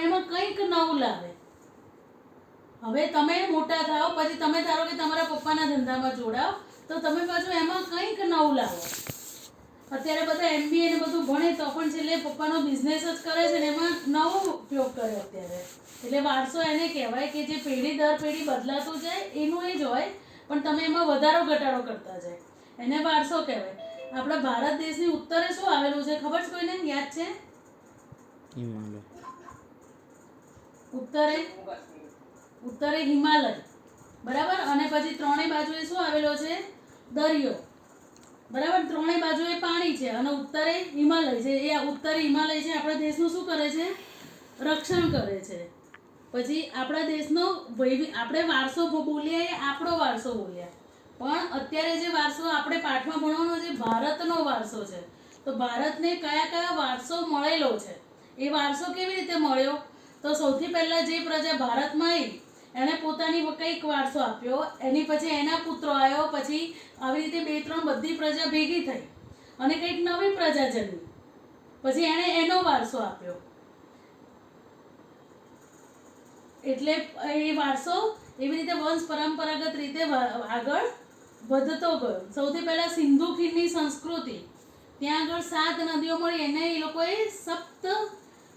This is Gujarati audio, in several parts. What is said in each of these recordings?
પણ એમાં કંઈક નવું લાવે. હવે તમે મોટા થાઓ પછી તમે ધારો કે તમારા પપ્પાના ધંધામાં જોડાઓ તો તમે પાછું એમાં કંઈક નવું લાવો. અત્યારે બધા MBA ને બધું ભણે તો પણ છેલ્લે પપ્પાનો બિઝનેસ જ કરે છે ને એમાં નવો ઉપયોગ કરે અત્યારે. એટલે વારસો એને કહેવાય કે જે પેઢી દર પેઢી બદલાતું જાય એનું એ જ હોય, પણ તમે એમાં વધારો ઘટાડો કરતા જાય એને વારસો કહેવાય. આપણા ભારત દેશની ઉત્તરે શું આવેલું છે ખબર છે કોઈને? યાદ છે? હિમાલય. ઉત્તરે હિમાલય, બરાબર. અને પછી ત્રણેય બાજુએ શું આવેલો છે? દરિયો, બરાબર. ત્રણેય બાજુએ પાણી છે અને ઉત્તરે હિમાલય છે. એ ઉત્તરે હિમાલય છે આપણા દેશનું શું કરે છે? રક્ષણ કરે છે. પછી આપણા દેશનો આપણે વારસો બોલ્યા એ આપણો વારસો બોલ્યા, પણ અત્યારે જે વારસો આપણે પાઠમાં ભણવાનો છે ભારતનો વારસો છે. તો ભારતને કયા કયા વારસો મળેલો છે? એ વારસો કેવી રીતે મળ્યો? તો સૌથી પહેલા જે પ્રજા ભારતમાં આવી એણે પોતાની કંઈક વારસો આપ્યો, એની પછી એના પુત્રો આવ્યો, પછી આવી રીતે 2-3 બધી પ્રજા ભેગી થઈ અને કંઈક નવી પ્રજા જન્મી, પછી એણે એનો વારસો આપ્યો. એટલે એ વારસો એવી રીતે વંશ પરંપરાગત રીતે આગળ વધતો ગયો. સૌથી પહેલા સિંધુ ખીણની સંસ્કૃતિ, ત્યાં આગળ 7 નદીઓ મળી એને એ લોકોએ સપ્ત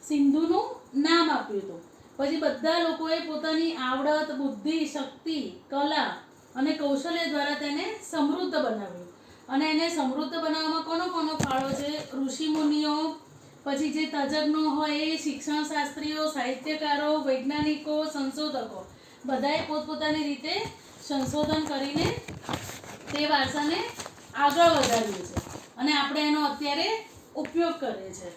સિંધુનું નામ આપ્યું હતું. પછી બધા લોકોએ પોતાની આવડત, બુદ્ધિ, શક્તિ, કલા અને કૌશલ્ય દ્વારા તેને સમૃદ્ધ બનાવ્યું. અને એને સમૃદ્ધ બનાવવામાં કોનો કોનો ફાળો છે? ઋષિ મુનિઓ, પછી જે તજજ્ઞો હોય એ, શિક્ષણ શાસ્ત્રીઓ, સાહિત્યકારો, વૈજ્ઞાનિકો, સંશોધકો, બધાએ પોતપોતાની રીતે સંશોધન કરીને તે વારસાને આગળ વધાર્યું છે અને આપણે એનો અત્યારે ઉપયોગ કરીએ છીએ.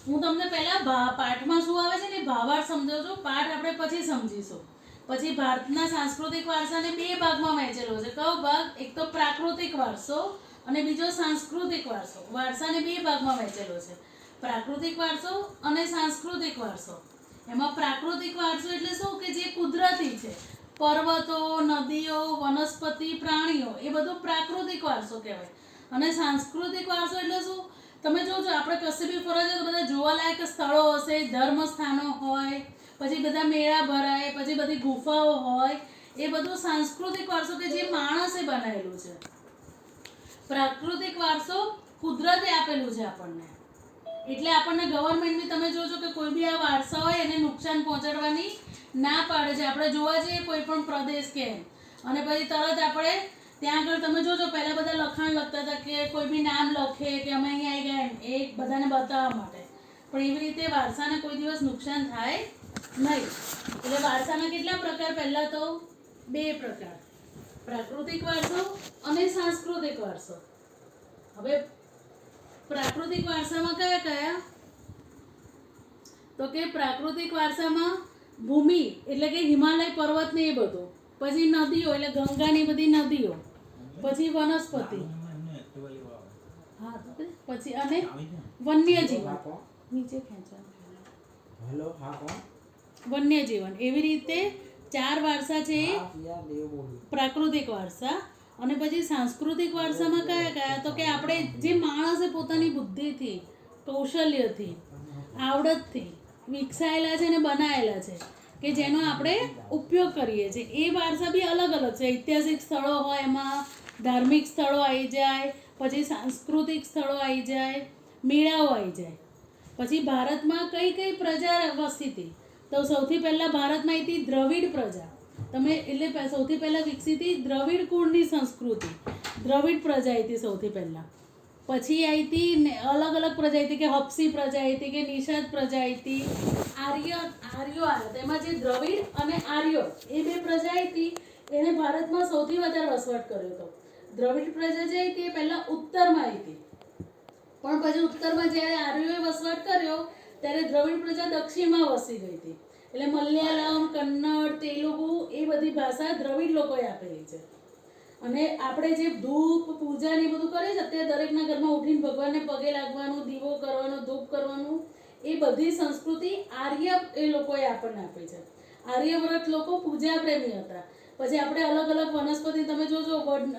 હું તમને પહેલા પાઠમાં શું આવે છે ને ભાવાર્થ સમજાવજો, પાઠ આપણે પછી સમજીશું. પછી ભારતના સાંસ્કૃતિક વારસાને 2 ભાગમાં વહેંચેલો છે. કયો ભાગ? એક તો પ્રાકૃતિક વારસો અને બીજો સાંસ્કૃતિક વારસો. વારસાને 2 ભાગમાં વહેંચેલો છે, પ્રાકૃતિક વારસો અને સાંસ્કૃતિક વારસો. એમાં પ્રાકૃતિક વારસો એટલે શું કે જે કુદરતી છે, પર્વતો, નદીઓ, વનસ્પતિ, પ્રાણીઓ, એ બધું પ્રાકૃતિક વારસો કહેવાય. અને સાંસ્કૃતિક વારસો એટલે શું? તમે જોજો આપણે કશે બી ફરવા જાઓ તો બધા જોવાલાયક સ્થળો હશે, ધર્મ સ્થાનો હોય, પછી બધા મેળા ભરાય, પછી બધી ગુફાઓ હોય, એ બધું સાંસ્કૃતિક વારસો કે જે માણસે બનાવેલું છે. પ્રાકૃતિક વારસો કુદરતે આપેલું છે આપણને. એટલે આપણને ગવર્મેન્ટ બી તમે જોજો કે કોઈ બી આ વારસા હોય એને નુકસાન પહોંચાડવાની ના પાડે છે. આપણે જોવા જઈએ કોઈ પણ પ્રદેશ કે અને પછી તરત આપણે ત્યાં આગળ તમે જોજો પહેલાં બધા લખાણ લખતા હતા કે કોઈ બી નામ લખે કે અમે અહીંયા આવી ગયા, એ બધાને બતાવવા માટે. પણ એવી રીતે વારસાને કોઈ દિવસ નુકસાન થાય નહીં. એટલે વારસાના કેટલા પ્રકાર? પહેલાં તો 2 પ્રકાર, પ્રાકૃતિક વારસો અને સાંસ્કૃતિક વારસો. હવે પ્રાકૃતિક વારસામાં કયા કયા? તો કે પ્રાકૃતિક વારસામાં ભૂમિ એટલે કે હિમાલય પર્વત ને એ બધું, પછી નદીઓ એટલે ગંગાની બધી નદીઓ, પછી વનસ્પતિ, હા પછી અને વન્યજીવન, નીચે ખેંચવાનું, વન્યજીવન. એવી રીતે 4 વારસા છે પ્રાકૃતિક વારસા. અને પછી સાંસ્કૃતિક વારસામાં કયા કયા? તો કે આપણે જે માણસે પોતાની બુદ્ધિથી, કૌશલ્યથી, આવડતથી વિકસાયેલા છે ને બનાવેલા છે કે જેનો આપણે ઉપયોગ કરીએ છીએ, એ વારસા બી અલગ અલગ છે. ઐતિહાસિક સ્થળો હોય એમાં, ધાર્મિક સ્થળો આવી જાય, પછી સાંસ્કૃતિક સ્થળો આવી જાય, મેળાઓ આવી જાય. પછી ભારતમાં કઈ કઈ પ્રજા વસતી હતી? તો સૌથી પહેલાં ભારતમાં હતી દ્રવિડ પ્રજા. તમે એટલે સૌથી પહેલાં વિકસી હતી દ્રવિડ કુળની સંસ્કૃતિ, દ્રવિડ પ્રજા હતી સૌથી પહેલાં. પછી આવી હતી અલગ અલગ પ્રજા હતી કે હપસી પ્રજા હતી કે નિષાદ પ્રજા હતી, આર્યો આવ્યા. તેમાં જે દ્રવિડ અને આર્યો એ 2 પ્રજા હતી એને ભારતમાં સૌથી વધારે વસવાટ કર્યો હતો. દ્રવિડ પ્રજા જે હતી એ પહેલાં ઉત્તરમાં હતી, પણ પછી ઉત્તરમાં જ્યારે આર્યોએ વસવાટ કર્યો ત્યારે દ્રવિડ પ્રજા દક્ષિણમાં વસી ગઈ હતી. એટલે મલયાલમ, કન્નડ, તેલુગુ એ બધી ભાષા દ્રવિડ લોકોએ આપેલી છે. અને આપણે જે ધૂપ પૂજા ને બધું કરીએ છીએ અત્યારે દરેકના ઘરમાં ઉઠીને ભગવાનને પગે લાગવાનું, દીવો કરવાનો, ધૂપ કરવાનું, એ બધી સંસ્કૃતિ આર્ય એ લોકોએ આપણને આપી છે. આર્યવ્રત લોકો પૂજા પ્રેમી હતા. પછી આપણે અલગ અલગ વનસ્પતિ તમે જોજો,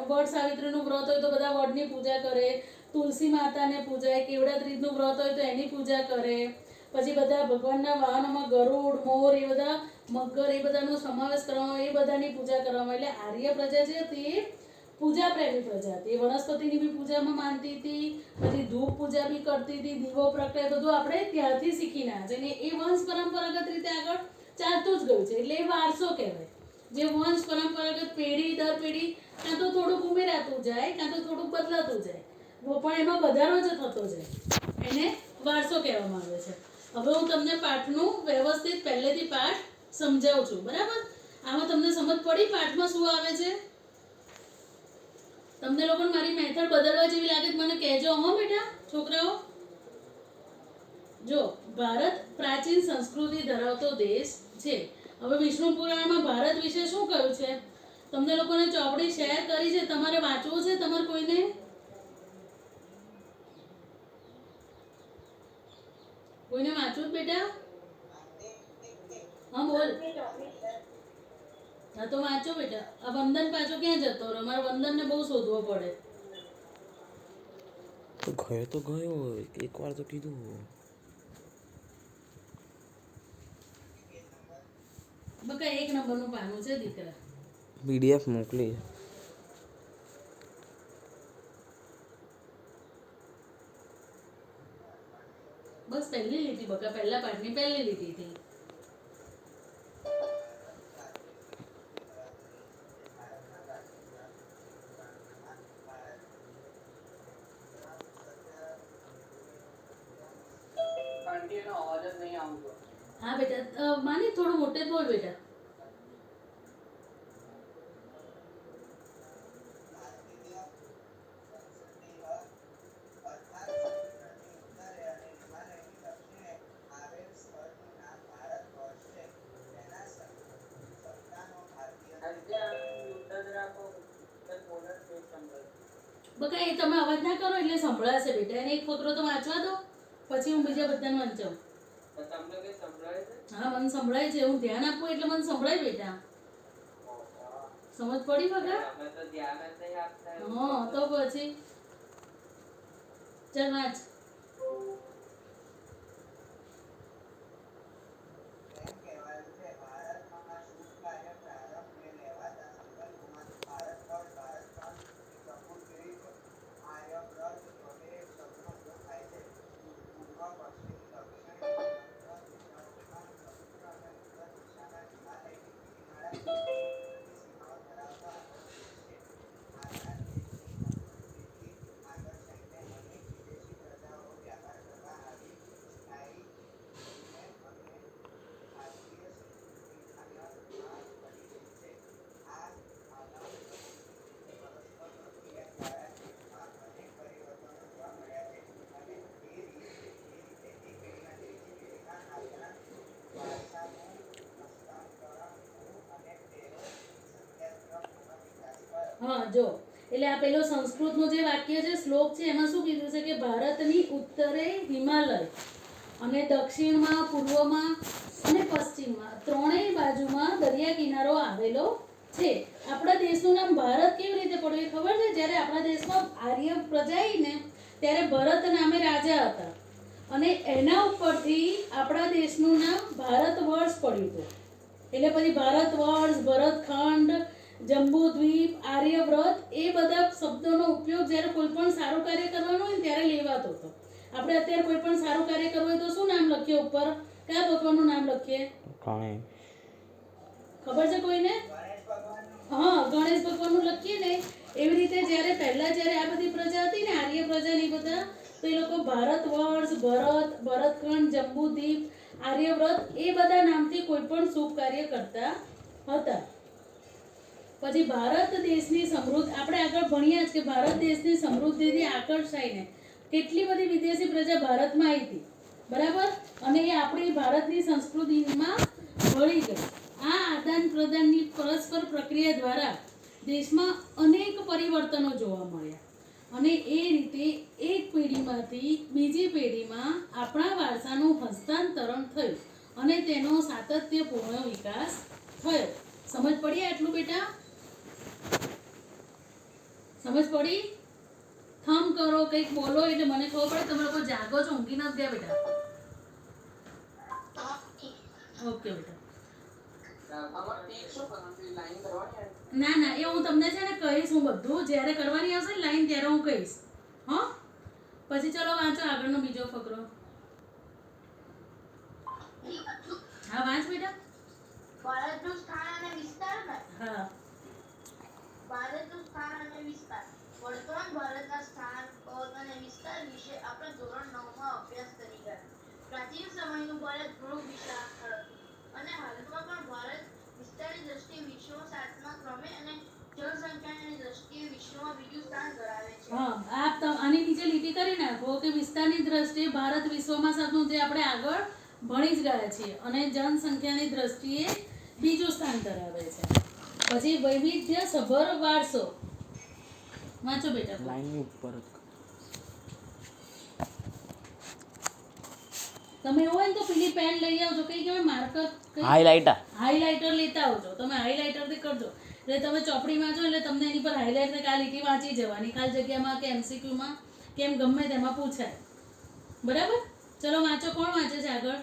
વડ સાવિત્રીનું વ્રત હોય તો બધા વડની પૂજા કરે, તુલસી માતાને પૂજાય, કેવડા ત્રીજનું વ્રત હોય તો એની પૂજા કરે, પછી બધા ભગવાનના વાહનોમાં ગરુડ, મોર એ બધા, મગર એ બધાનો સમાવેશ કરવામાં, એ બધાની પૂજા કરવામાં. એટલે આર્ય પ્રજા છે તે પૂજા પ્રેમી પ્રજા હતી. એ વનસ્પતિની બી પૂજામાં માનતી હતી, પછી ધૂપ પૂજા બી કરતી હતી, દીવો પ્રગટાય, બધું આપણે ત્યાંથી શીખીને આવ્યા છે. અને એ વંશ પરંપરાગત રીતે આગળ ચાલતું જ ગયું છે. એટલે એ વારસો કહેવાય. જે વંશ પરંપરાગત પેઢી દર પેઢી કાં તો થોડુંક ઉમેરાતું જાય, કાં તો થોડુંક બદલાતું જાય, પણ એમાં વધારો જ થતો જાય. એને વારસો કહેવામાં આવે છે. હવે હું તમને પાઠનું વ્યવસ્થિત પહેલેથી પાઠ સમજાવું છું, બરાબર? આમાં તમને સમજ પડી પાઠમાં શું આવે છે? તમને લોકોને મારી મેથડ બદલવા જેવી લાગે તો મને કહેજો હો બેટા છોકરાઓ. જો ભારત પ્રાચીન સંસ્કૃતિ ધરાવતો દેશ છે. હવે વિષ્ણુ પુરાણમાં ભારત વિશે શું કહ્યું છે? તમને લોકોને ચોપડી શેર કરી છે, તમારે વાંચવું છે? તમારે કોઈને વાંચવું બેટા? હા બોલ. હા તો વાંચો બેટા. આ વંદન પાછો ક્યાં જતો રહ્યો? મારે વંદનને બહુ શોધવો પડે. તો ગયો એકવાર તો કીધું. બકા 1 નંબરનું પાનું છે દીકરા. PDF મોકલી. બસ પહેલી લીટી બકા, પહેલા પાઠની પહેલી લીટી થી. હા બેટા, માની થોડું મોટે બોલ બેટા. બકા એ તમે અવાજ ના કરો એટલે સંભળાશે બેટા. એને એક ફકરો તો વાંચવા દો, પછી હું બીજા બધાને વાંચાવું. હા મને સંભળાય છે. હું ધ્યાન આપું એટલે મને સંભળાય બેટા. સમજ પડી બકા? હા તો પછી ચાલ વાંચ. હા જો, એટલે આ પેલો સંસ્કૃતનું જે વાક્ય છે, શ્લોક છે, એમાં શું કીધું છે કે ભારતની ઉત્તરે હિમાલય અને દક્ષિણમાં, પૂર્વમાં અને પશ્ચિમમાં ત્રણેય બાજુમાં દરિયા કિનારો આવેલો છે. આપણા દેશનું નામ ભારત કેવી રીતે પડ્યું એ ખબર છે? જ્યારે આપણા દેશમાં આર્ય પ્રજા આવી ને ત્યારે ભરત નામે રાજા હતા, અને એના ઉપરથી આપણા દેશનું નામ ભારત વર્ષ પડ્યું હતું. એટલે પછી ભારત વર્ષ, ભરતખંડ, જંબુદ્વીપ, આર્યવ્રત એ બધા શબ્દોનો ઉપયોગ જ્યારે કોઈ પણ સારું કાર્ય કરવાનું હોય ને ત્યારે લેવાતો હતો. આપણે અત્યારે કોઈ પણ સારું કાર્ય કરવું હોય તો શું નામ લખીએ ઉપર? કયા ભગવાનનું નામ લખીએ? ખબર છે કોઈને? હા ગણેશ ભગવાનનું લખીએ ને. એવી રીતે જ્યારે પહેલા જ્યારે આ બધી પ્રજા હતી ને, આર્ય પ્રજાની બધા, તો એ લોકો ભારત વર્ષ, ભરત, ભરતખંડ, જંબુદ્વીપ, આર્યવ્રત એ બધા નામથી કોઈ પણ શુભ કાર્ય કરતા હતા. પછી ભારત દેશની સમૃદ્ધિ આપણે આગળ ભણ્યા જ કે ભારત દેશની સમૃદ્ધિથી આકર્ષાઈને કેટલી બધી વિદેશી પ્રજા ભારતમાં આવી હતી, બરાબર? અને એ આપણી ભારતની સંસ્કૃતિમાં ભળી ગઈ. આ આદાન પ્રદાનની પરસ્પર પ્રક્રિયા દ્વારા દેશમાં અનેક પરિવર્તનો જોવા મળ્યા, અને એ રીતે એક પેઢીમાંથી બીજી પેઢીમાં આપણા વારસાનું હસ્તાંતરણ થયું અને તેનો સાતત્યપૂર્ણ વિકાસ થયો. સમજ પડી આટલું બેટા? સમજ પડી? થમ કરો, કંઈક બોલો એટલે મને ખબર પડે તમે લોકો જાગો છો, ઊંઘી નથી ગયા બેટા. ઓકે બેટા. ના ના, એ હું તમને છે ને કહીશ, હું બધું જ્યારે કરવાની આવશે ને લાઈન ત્યારે હું કહીશ. હો, પછી ચલો વાંચો આગળનો બીજો ફકરો. હા વાંચ બેટા. ભારતનું સ્થાન અને વિસ્તાર ને હા ભારતનું સ્થાન અને વિસ્તાર વર્તમાન ભારતના સ્થાન પદ અને વિસ્તાર વિશે આપણે ધોરણ 9 માં અભ્યાસ કરી ગયા. પ્રાચીન સમયનું ભારત ઘણું વિશાળ હતું અને હાલમાં પણ ભારત વિસ્તારની દ્રષ્ટિએ વિશ્વમાં 7મા ક્રમે અને જનસંખ્યાની દ્રષ્ટિએ વિશ્વમાં બીજું સ્થાન ધરાવે છે. હા, આપ આની નીચે લીટી કરી નાખો કે વિસ્તારની દ્રષ્ટિએ ભારત વિશ્વમાં સાતમું, જે આપણે આગળ ભણી જ ગયા છીએ, અને જનસંખ્યાની દ્રષ્ટિએ બીજું સ્થાન ધરાવે છે. પછી વૈવિધ્ય સભર વારસો. વાંચો બેટા. લાઈનની ઉપર જ. તમે એવું હોય ને તો પેલી પેન લઈ આવજો, કઈ કહેવાય માર્કર, હાઇલાઇટર. હાઇલાઇટર લેતા આવજો. તમે હાઇલાઇટરથી કરજો એટલે તમે ચોપડી વાંચો એટલે તમને એની પર હાઇલાઇટ આ લીટી વાંચી જવાની, ખાલી જગ્યામાં કે એમસીક્યુમાં કેમ ગમે તેમાં પૂછાય. બરાબર? ચલો વાંચો. કોણ વાંચે છે આગળ?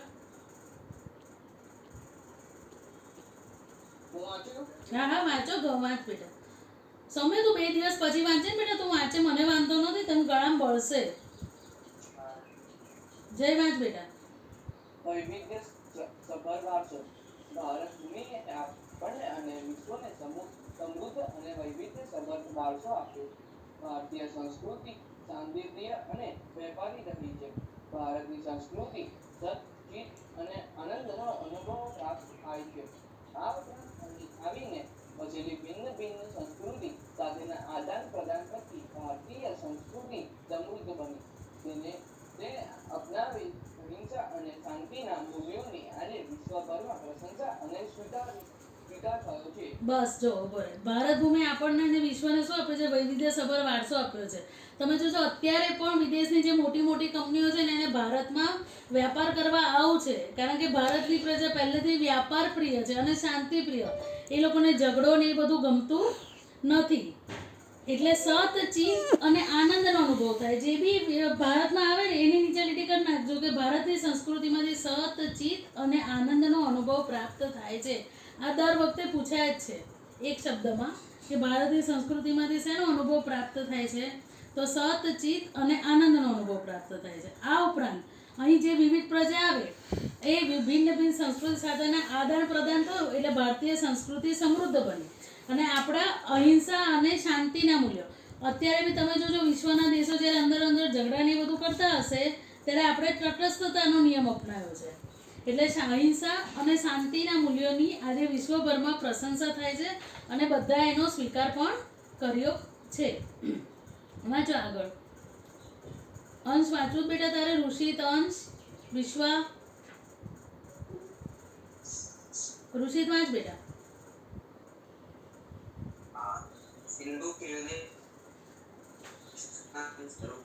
હા હા વાંચો, વાંચ બેટા. સમય તું 2 દિવસ પછી વાંચે ને બેટા, તું વાંચે મને વાંધો નથી, તને ગળામાં બળશે. જય વાંચ બેટા. વૈવિધ્ય સભર વારસો ભારત ભૂમિ આપણને અને વિશ્વને સમૃદ્ધ અને વૈવિધ્ય સભર વારસો આપ્યો. ભારતીય સંસ્કૃતિ શાંતિપ્રિય અને વેપારી રહી છે. ભારતની સંસ્કૃતિ સચિત અને આનંદનો અનુભવ પ્રાપ્ત થાય છે. આ ઉપરાંત આવીને વસેલી ભિન્ન ભિન્ન સંસ્કૃતિ સાથેના આદાન પ્રદાન કરતી ભારતીય સંસ્કૃતિ સમૃદ્ધ બની. તે અપનાવી અહિંસા અને શાંતિના મૂલ્યોની આજે વિશ્વભરમાં પ્રશંસા અને સ્વીકાર થયો છે. બસ જો બરાબર. ભારત ભૂમિ આપણને અને વિશ્વને શું આપ્યો છે? વૈવિધ્ય સભર વારસો આપ્યો છે. તમે જોજો અત્યારે પણ વિદેશની જે મોટી મોટી કંપનીઓ છે ને એને ભારતમાં વેપાર કરવા આવું છે, કારણ કે ભારતની પ્રજા પહેલેથી વ્યાપાર પ્રિય છે અને શાંતિ પ્રિય. એ લોકોને ઝઘડો ને એ બધું ગમતું નથી, એટલે સત ચિત્ત અને આનંદનો અનુભવ થાય. જે બી ભારતમાં આવે ને એની નીચે લીટી કરી નાખજો કે ભારતની સંસ્કૃતિમાંથી સત ચિત્ત અને આનંદનો અનુભવ પ્રાપ્ત થાય છે. આ દર વખતે પૂછાય જ છે એક શબ્દમાં કે ભારતની સંસ્કૃતિમાંથી શેનો અનુભવ પ્રાપ્ત થાય છે? તો સત ચિત્ત અને આનંદનો અનુભવ પ્રાપ્ત થાય છે. આ ઉપરાંત અહીં જે વિવિધ પ્રજા આવે એ ભિન્ન ભિન્ન સંસ્કૃતિ સાથેના આદાન પ્રદાન થયું એટલે ભારતીય સંસ્કૃતિ સમૃદ્ધ બની અને આપણા અહિંસા અને શાંતિના મૂલ્યો. અત્યારે બી તમે જોજો વિશ્વના દેશો જ્યારે અંદર અંદર ઝઘડાને એ બધું કરતા હશે ત્યારે આપણે તટસ્થતાનો નિયમ અપનાવ્યો છે. એટલે અહિંસા અને શાંતિના મૂલ્યોની આજે વિશ્વભરમાં પ્રશંસા થાય છે અને બધા એનો સ્વીકાર પણ કર્યો છે. વાંચો આગળ. અંશ વાંચવું જ બેટા તારે. ઋષિત, અંશ, વિશ્વા. ઋષિત વાંચ બેટા. સિંધુ ખીણની સ્વરૂપ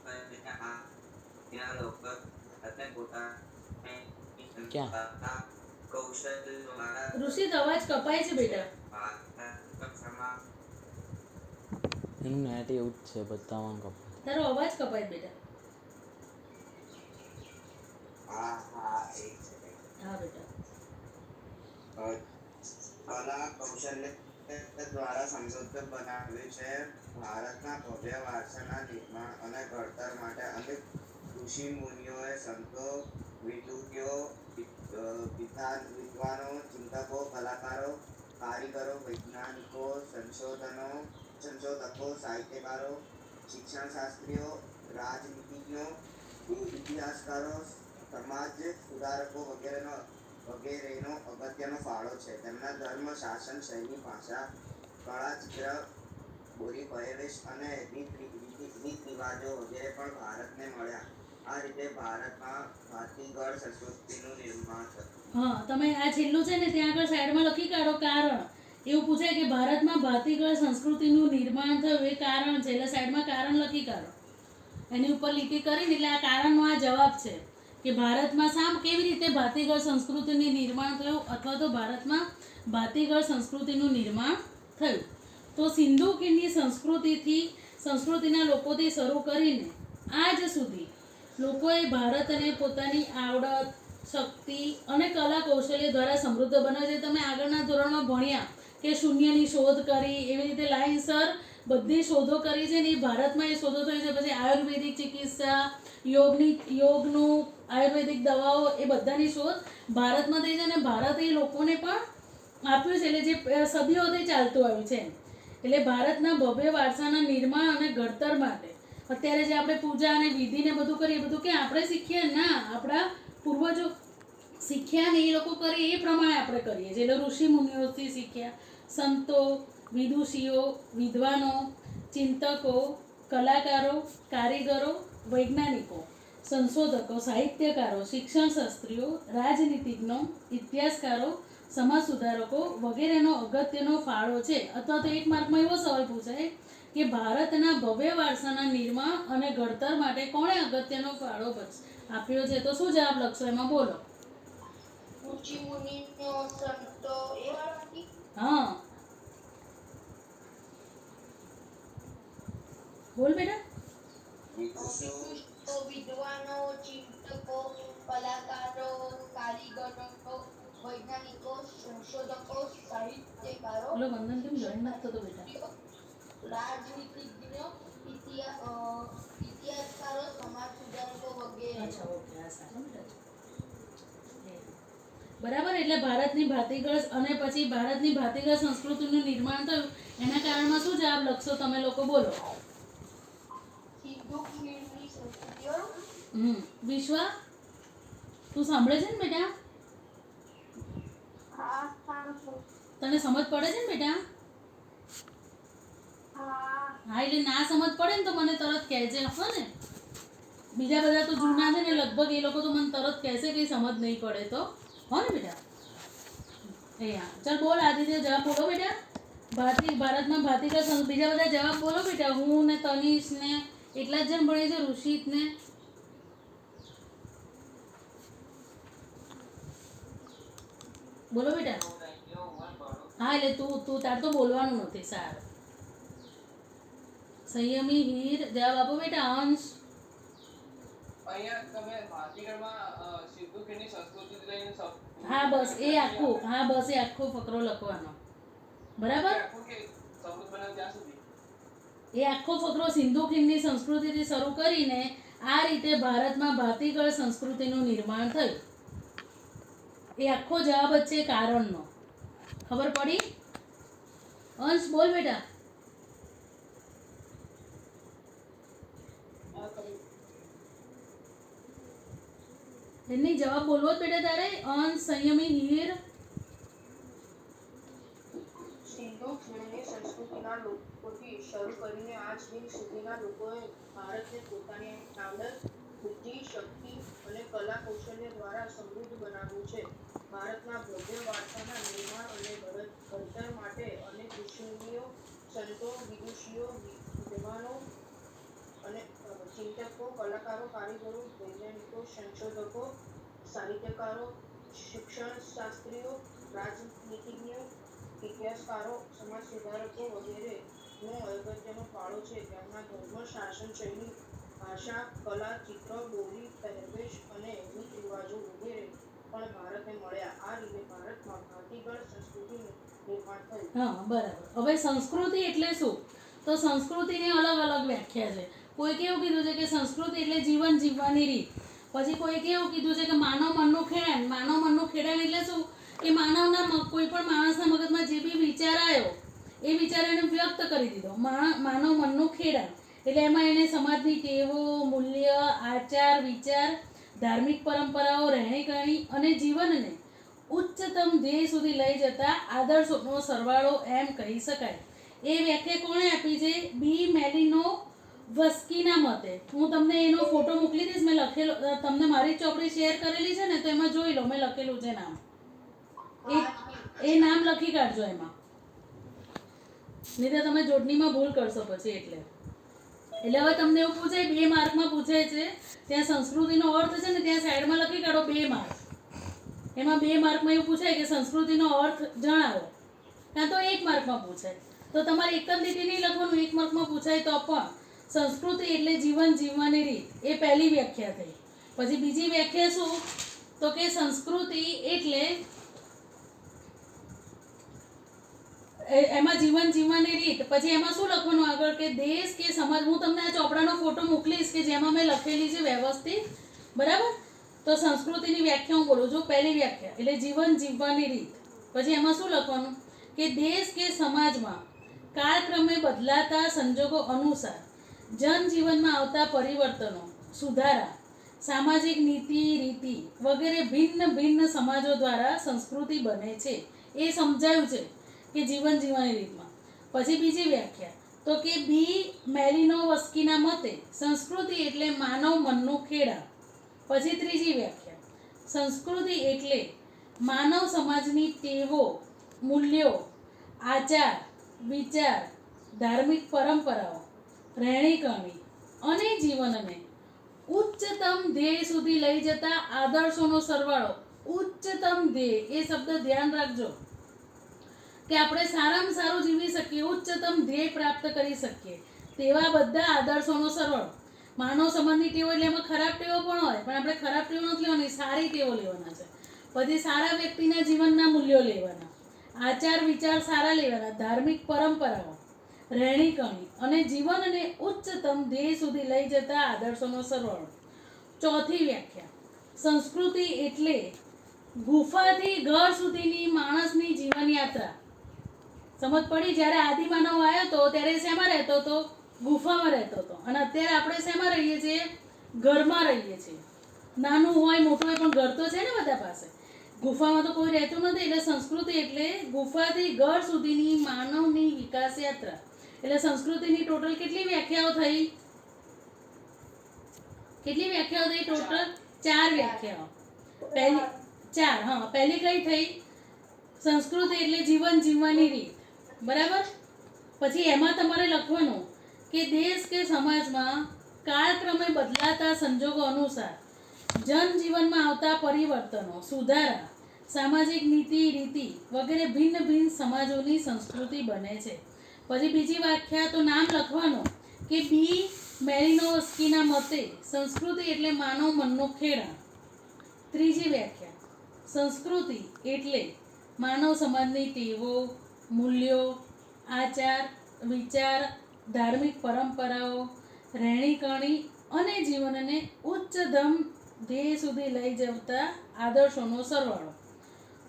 ત્યાં લોકો પોતાને ક્યાં? કૌશલ દ્વારા ઋષિત અવાજ કપાય છે બેટા. એનું નેટ એવું જ છે બધામાં કપાય. તારો અવાજ કપાય બેટા. હા બેટા. કલા કૌશલ્ય દ્વારા સમૃદ્ધ બનાવ્યું છે. ભારતના ભવ્ય વારસાના નિર્માણ અને ઘડતર માટે અનેક ઋષિ મુનિઓએ, સંતો, વિદુષીઓ, વિદ્વાનો, ચિંતકો, કલાકારો, કારીગરો, વૈજ્ઞાનિકો, સંશોધકો, સાહિત્યકારો, શિક્ષણશાસ્ત્રીઓ, રાજનીતિજ્ઞો, ઇતિહાસકારો, સમાજ સુધારકો વગેરેનો અગત્યનો ફાળો છે. તેમના ધર્મ, શાસન શૈલી, ભાષા, કળા, ચિત્ર, બોલી, પહેરવેશ અને રીત રિવાજો વગેરે પણ ભારતને મળ્યા. આ રીતે ભારતમાં ભાતીગળ સંસ્કૃતિનું નિર્માણ થયું. હા, તમે આ છેલ્લું છે ને ત્યાં આગળ સાઈડમાં લખી કાઢો કારણ. એવું પૂછાય કે ભારતમાં ભાતીગળ સંસ્કૃતિનું નિર્માણ થયું, એ કારણ છે એટલે સાઈડમાં કારણ લખી કાઢો. એની ઉપર લીટી કરીને એટલે આ કારણનો આ જવાબ છે કે ભારતમાં કેવી રીતે ભાતીગળ સંસ્કૃતિનું નિર્માણ થયું અથવા તો ભારતમાં ભાતીગળ સંસ્કૃતિનું નિર્માણ થયું. તો સિંધુ ખીણની સંસ્કૃતિના લોકોથી શરૂ કરીને આજ સુધી લોકોએ ભારતને પોતાની આવડત, શક્તિ અને કલા કૌશલ્ય દ્વારા સમૃદ્ધ બને છે. તમે આગળના ધોરણમાં ભણ્યા કે શૂન્યની શોધ કરી, એવી રીતે લાઈનસર બધી શોધો કરી છે ને એ ભારતમાં એ શોધો થઈ છે. પછી આયુર્વેદિક ચિકિત્સા, યોગનું આયુર્વેદિક દવાઓ, એ બધાની શોધ ભારતમાં થઈ છે અને ભારતે એ લોકોને પણ આપ્યું છે. એટલે જે સદીઓથી ચાલતું આવ્યું છે. એટલે ભારતના ભવ્ય વારસાના નિર્માણ અને ઘડતર માટે અત્યારે જે આપણે પૂજા અને વિધિને બધું કરીએ, એ બધું કે આપણે શીખીએ ના, આપણા પૂર્વજો શીખ્યા ને એ લોકો કરે એ પ્રમાણે આપણે કરીએ છીએ. એટલે ઋષિ મુનિઓથી શીખ્યા, સંતો, વિદુષીઓ, વિદ્વાનો, ચિંતકો, કલાકારો, કારીગરો, વૈજ્ઞાનિકો, સંશોધકો, સાહિત્યકારો, શિક્ષણ શાસ્ત્રીઓ, રાજનીતિજ્ઞો, ઇતિહાસકારો, સમાજ સુધારકો વગેરેનો અગત્યનો ફાળો છે. અથવા તો એક માર્કમાં એવો સવાલ પૂછાય કે ભારતના ભવ્ય વારસાના નિર્માણ અને ઘડતર માટે કોણે અગત્યનો ફાળો આપ્યો છે? તો શું જવાબ લખશો એમાં? બોલો. ઋષિ મુનિઓ, સંતો, એ વાળાથી હા, બોલ બેટા. વિદુષીઓ, વિદ્વાનો, ચિંતકો, કલાકારો, કારીગરો, વૈજ્ઞાનિકો, સંશોધકો, સાહિત્યકારો, બોલો, વંદન કેમ જોઈન નથી થતો બેટા? રાજનીતિજ્ઞો, ઇતિહાસકારો, સમાજ સુધારકો વગેરે. અચ્છા, ઓકે, આ સારું બેટા. બરાબર. એટલે ભારતની ભાતીગળ અને પછી ભારતની ભાતીગળ સંસ્કૃતિનું નિર્માણ થયું. એના કારણમાં શું જવાબ લખશો તમે લોકો? બોલો. સિંધુ ખીણની સંસ્કૃતિઓ. વિશ્વા, તું સાંભળે છે ને બેટા? હા. તને સમજ પડે છે ને બેટા? હા, એટલે ના સમજ પડે ને તો મને તરત કહેજે, હો ને. બીજા બધા તો જૂના છે ને, લગભગ એ લોકો તો મને તરત કહેશે કે સમજ નહીં પડે તો, હો ને બેટા? એ હા, ચાલ બોલ આદિત્ય, જવાબ બોલો બેટા. ભારતમાં ભાતીગળ બીજા બધા જવાબ બોલો બેટા. હું ને તનિષ ને એટલા જ જણ ભણે છે, ઋષિત ને. બોલો બેટા. હા, એટલે તું તાર તો બોલવાનું નથી. સારું. સંયમી, હીર, જવાબ આપો બેટા. અંશ. અહીંયા તમે ભાતીગળમાં સિંધુ ખીણની સંસ્કૃતિ લઈને હા બસ એ આખું, હા બસ એ આખો ફકરો લખવાનો. બરાબર. આખું કે સમૃદ્ધ બનાવ ત્યાં સુધી એ આખો ફકરો સિંધુ ખીણની સંસ્કૃતિથી શરૂ કરીને આ રીતે ભારતમાં ભાતીગળ સંસ્કૃતિનું નિર્માણ થયું. એ આખો જવાબ જ છે કારણનો. ખબર પડી? અંશ બોલ બેટા. એની જવાબ બોલવો જ બેટા તારે. અંશ, સંયમી, હીર. સિંધુ ખીણની સંસ્કૃતિના લોકોથી શરૂ કરીને આજ દિન સુધીના લોકોએ ભારતને પોતાની આવડત, બુદ્ધિ, શક્તિ અને કલા કૌશલ્ય દ્વારા સમૃદ્ધ બનાવ્યું છે. ભારતના ભવ્ય વારસાના નિર્માણ અને ઘડતર માટે અનેક ઋષિમુનિઓ, સંતો, વિદુષીઓ, વિદ્વાનો અને ચિંતકો, કલાકારો, કારીગરો, વૈજ્ઞાનિકો, સંશોધકો, સાહિત્યકારો, શિક્ષણ શાસ્ત્રીઓ, રાજનીતિજ્ઞો, ઇતિહાસકારો, સમાજ સુધારકો વગેરેનો અગત્યનો ફાળો છે. તેમના ધર્મ, શાસન શૈલી, ભાષા, કલા, ચિત્ર, બોલી, પહેરવેશ અને રીત રિવાજો વગેરે પણ ભારતને મળ્યા. આ રીતે ભારતમાં ભાતીગળ સંસ્કૃતિનું નિર્માણ થયું. હા બરાબર. હવે સંસ્કૃતિ એટલે શું? તો સંસ્કૃતિની અલગ અલગ વ્યાખ્યા છે. કોઈ કેવું કીધું છે કે સંસ્કૃતિ એટલે જીવન જીવવાની રીત. પછી કોઈ કેવું કીધું છે કે માનવ મનનું ખેડાણ. માનવ મનનું ખેડાણ એટલે શું? કે માનવના કોઈ પણ માણસના મગજમાં જે બી વિચાર આવ્યો એ વિચાર એને વ્યક્ત કરી દીધો. માનવ મનનું ખેડાણ એટલે એમાં એને સમાજની ટેવો, મૂલ્ય, આચાર, વિચાર, ધાર્મિક પરંપરાઓ, રહેણીકરણી અને જીવનને ઉચ્ચતમ ધ્યેય સુધી લઈ જતા આદર્શોનો સરવાળો એમ કહી શકાય. એ વ્યાખ્યા કોણે આપી છે? બી મેલિનો વસ્કીના મતે. હું તમને એનો ફોટો મોકલી દઈશ. મેં લખેલો, તમને મારી ચોપડી શેર કરેલી છે ને, તો એમાં જોઈ લો, મેં લખેલું છે નામ. એ નામ લખી કાઢજો એમાં, નહીં તો તમે જોડણીમાં ભૂલ કરશો પછી. એટલે હવે તમને એવું પૂછાય, 2 માર્કમાં પૂછાય છે, ત્યાં સંસ્કૃતિનો અર્થ છે ને, ત્યાં સાઈડમાં લખી કાઢો 2 માર્ક. એમાં 2 માર્કમાં એવું પૂછાય કે સંસ્કૃતિનો અર્થ જણાવો, કાં તો 1 માર્કમાં પૂછાય. તો તમારે એક જ લીટી નહીં લખવાનું, 1 માર્કમાં પૂછાય તો પણ. સંસ્કૃતિ એટલે જીવન જીવવાની રીત, એ પહેલી વ્યાખ્યા થઈ. પછી બીજી વ્યાખ્યા શું? તો કે સંસ્કૃતિ એટલે એમાં જીવન જીવવાની રીત. પછી એમાં શું લખવાનું આગળ કે દેશ કે સમાજ. હું તમને આ ચોપડાનો ફોટો મોકલીશ કે જેમાં મેં લખેલી છે વ્યવસ્થિત, બરાબર. તો સંસ્કૃતિની વ્યાખ્યા હું બોલું છું. પહેલી વ્યાખ્યા એટલે જીવન જીવવાની રીત. પછી એમાં શું લખવાનું કે દેશ કે સમાજમાં કાળક્રમે બદલાતા સંજોગો અનુસાર જનજીવનમાં આવતા પરિવર્તનો, સુધારા, સામાજિક નીતિ રીતિ વગેરે ભિન્ન ભિન્ન સમાજો દ્વારા સંસ્કૃતિ બને છે. એ સમજાયું છે કે જીવન જીવવાની રીતમાં. પછી બીજી વ્યાખ્યા તો કે બી મેલિનોવસ્કીના મતે સંસ્કૃતિ એટલે માનવ મનનું ખેડા. પછી ત્રીજી વ્યાખ્યા સંસ્કૃતિ એટલે માનવ સમાજની ટેવો, મૂલ્યો, આચાર વિચાર, ધાર્મિક પરંપરાઓ, રહેણીકરણી અને જીવનને ઉચ્ચતમ ધ્યેય સુધી લઈ જતા આદર્શોનો સરવાળો. ઉચ્ચતમ ધ્યેય, એ શબ્દ ધ્યાન રાખજો કે આપણે સારામાં સારું જીવી શકીએ, ઉચ્ચતમ ધ્યેય પ્રાપ્ત કરી શકીએ તેવા બધા આદર્શોનો સરવાળો. માનવ સમાજની ટેવો એટલે એમાં ખરાબ ટેવો પણ હોય, પણ આપણે ખરાબ ટેવો નથી લેવાની, સારી ટેવો લેવાના છે. પછી સારા વ્યક્તિના જીવનના મૂલ્યો લેવાના, આચાર વિચાર સારા લેવાના, ધાર્મિક પરંપરાઓ, રહેણીકરણી અને જીવનને ઉચ્ચતમ ધ્યેય સુધી લઈ જતા આદર્શોનો સરવાળો. ચોથી વ્યાખ્યા સંસ્કૃતિ એટલે ગુફાથી ઘર સુધીની માણસની જીવન યાત્રા. સમજ પડી? જ્યારે આદિમાનવ આવ્યો હતો ત્યારે શેમાં રહેતો હતો? ગુફામાં રહેતો હતો. અને અત્યારે આપણે શેમાં રહીએ છીએ? ઘરમાં રહીએ છીએ. નાનું હોય મોટું હોય પણ ઘર તો છે ને બધા પાસે. ગુફામાં તો કોઈ રહેતું નથી. એટલે સંસ્કૃતિ એટલે ગુફાથી ઘર સુધીની માનવની વિકાસ યાત્રા. એટલે સંસ્કૃતિની ટોટલ કેટલી વ્યાખ્યાઓ થઈ? કેટલી વ્યાખ્યાઓ થઈ ટોટલ? 4 વ્યાખ્યાઓ. પહેલી 4, હા. પહેલી કઈ થઈ? સંસ્કૃતિ એટલે જીવન જીવવાની રીત, બરાબર. પછી એમાં તમારે લખવાનું કે દેશ કે સમાજમાં કાળક્રમે બદલાતા સંજોગો અનુસાર જનજીવનમાં આવતા પરિવર્તનો, સુધારા, સામાજિક નીતિ રીતિ વગેરે ભિન્ન ભિન્ન સમાજોની સંસ્કૃતિ બને છે. પછી બીજી વ્યાખ્યા તો નામ લખવાનું કે બી મેલિનોવસ્કીના મતે સંસ્કૃતિ એટલે માનવ મનનો ખેડા. ત્રીજી વ્યાખ્યા સંસ્કૃતિ એટલે માનવ સમાજની ટેવો, મૂલ્યો, આચાર વિચાર, ધાર્મિક પરંપરાઓ, રહેણીકરણી અને જીવનને ઉચ્ચતમ ધ્યેય સુધી લઈ જતા આદર્શોનો સરવાળો.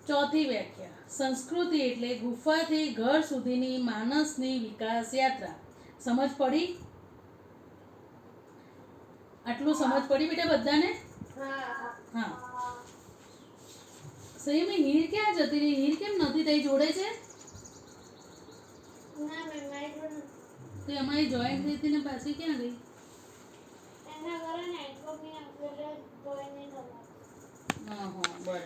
ચોથી વ્યાખ્યા સંસ્કૃતિ એટલે ગુફાથી ઘર સુધીની માણસની વિકાસ યાત્રા. સમજ પડી? આટલું સમજ પડી બેટા બધાને? હા. સહી મેં હીર ક્યાં જતી રહી? હીર કેમ નથી થઈ? જોડે છે તો અમારી જોઈન્ટ થઈ હતી ને પાછી ક્યાં ગઈ? હા હા બરાબર.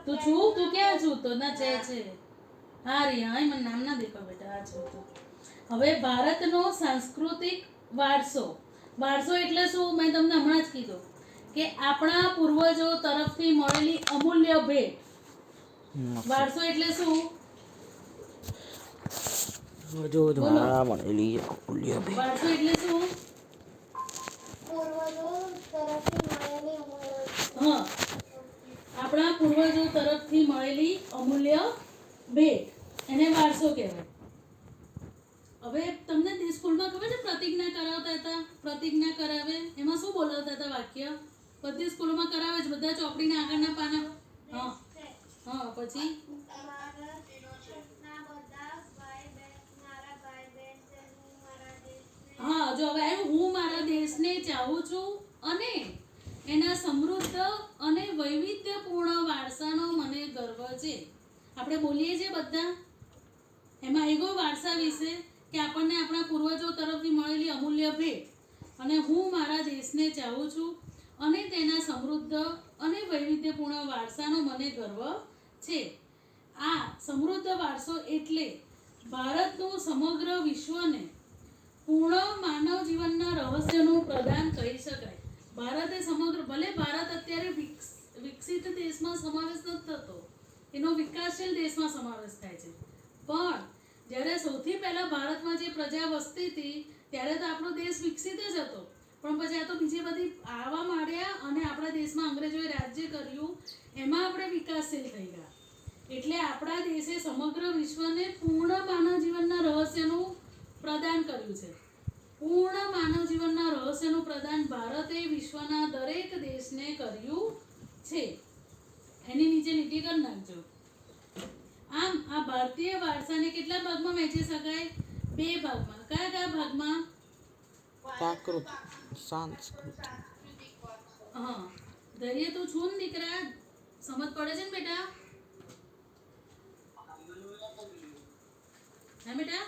તું છું? તું ક્યાં છું? તો ના છે. હા રી, હા મને નામ ના દેખો બેટા. આ છું તું. હવે ભારતનો સાંસ્કૃતિક વારસો. વારસો એટલે શું? મેં તમને હમણાં જ કીધું કે આપણા પૂર્વજો તરફથી મળેલી અમૂલ્ય ભેટ. વારસો એટલે શું? દ્વારા મળેલી અમૂલ્ય ભેટ. વારસો એટલે શું? હા, આપણા પૂર્વજો તરફથી મળેલી અમૂલ્ય ભેટ, એને વારસો કહેવાય. હવે તમને તે સ્કૂલમાં ખબર છે પ્રતિજ્ઞા કરાવતા હતા? પ્રતિજ્ઞા કરાવે એમાં શું બોલાવતા હતા વાક્ય? બધી સ્કૂલોમાં કરાવે છે, બધા ચોપડીના આગળના પાના. હા હા. પછી હા જો હવે આવ્યું, હું મારા દેશને ચાહું છું અને એના સમૃદ્ધ અને વૈવિધ્યપૂર્ણ વારસાનો મને ગર્વ છે. આપણે બોલીએ છીએ બધા, એમાં આવી ગયું વારસા વિશે કે આપણને આપણા પૂર્વજો તરફથી મળેલી અમૂલ્ય ભેટ અને હું મારા દેશને ચાહું છું અને તેના સમૃદ્ધ અને વૈવિધ્યપૂર્ણ વારસાનો મને ગર્વ છે. આ સમૃદ્ધ વારસો એટલે ભારતનું સમગ્ર વિશ્વને પૂર્ણ માનવ જીવનના રહસ્યનું પ્રદાન કરી શકાય. ભારતે સમગ્ર, ભલે ભારત અત્યારે વિકસિત દેશમાં સમાવેશ નથી થતો, એનો વિકાસશીલ દેશમાં સમાવેશ થાય છે, પણ જ્યારે સૌથી પહેલા ભારતમાં જે પ્રજા વસતી હતી ત્યારે તો આપણો દેશ વિકસિત જ હતો, પણ પણ પછી આ તો બીજી બધી આવવા માંડ્યા અને આપણા દેશમાં અંગ્રેજોએ રાજ્ય કર્યું, એમાં આપણે વિકાસશીલ થઈ ગયા. એટલે આપણા દેશે સમગ્ર વિશ્વને પૂર્ણ માનવ જીવનના રહસ્યનું પ્રદાન કર્યું છે. પૂર્ણ માનવ જીવનના રહસ્યનું પ્રદાન ભારતે વિશ્વના દરેક દેશને કર્યું છે. એની નીચે લીટી કરી નાખજો. આમ આ ભારતીય વારસાને કેટલા ભાગમાં વહેંચી શકાય? 2 ભાગમાં. કયા કયા ભાગમાં? પ્રાકૃત સંસ્કૃત. હા, ધૈર્ય તું છું ને દીકરા, સમજ પડે છે ને બેટા? હા બેટા?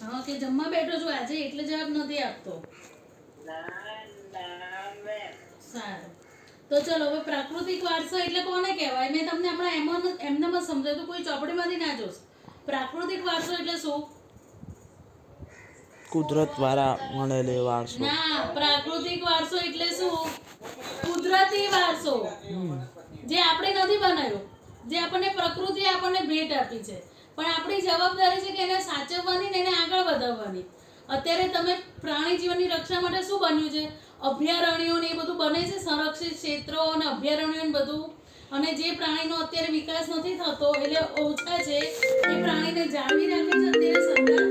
હા, કે જમવા બેઠો છું આજે એટલે જવાબ નથી આપતો. સારું, તો ચલો હવે પ્રાકૃતિક વારસો એટલે કોને કહેવાય? મેં તમને હમણાં એમને જ સમજાવ્યું, કોઈ ચોપડીમાંથી ના જોશ. પ્રાકૃતિક વારસો એટલે શું? કુદરત દ્વારા મળેલી વારસો. ના, પ્રાકૃતિક વારસો એટલે શું? કુદરતી વારસો, જે આપણે નથી બનાવ્યો, જે આપણને પ્રકૃતિ આપણને ભેટ આપી છે. પણ આપણી જવાબદારી છે કે એને સાચવવાની ને એને આગળ વધારવાની. અત્યારે તમે પ્રાણી જીવનની રક્ષા માટે શું બન્યું છે? અભયારણ્યો ને એ બધું બને છે, સંરક્ષિત ક્ષેત્રો અને અભયારણ્યો ને બધું. અને જે પ્રાણીનો અત્યારે વિકાસ નથી થતો એટલે ઓછા છે, એ પ્રાણીને જાળવી રાખે છે અત્યારે સરકાર.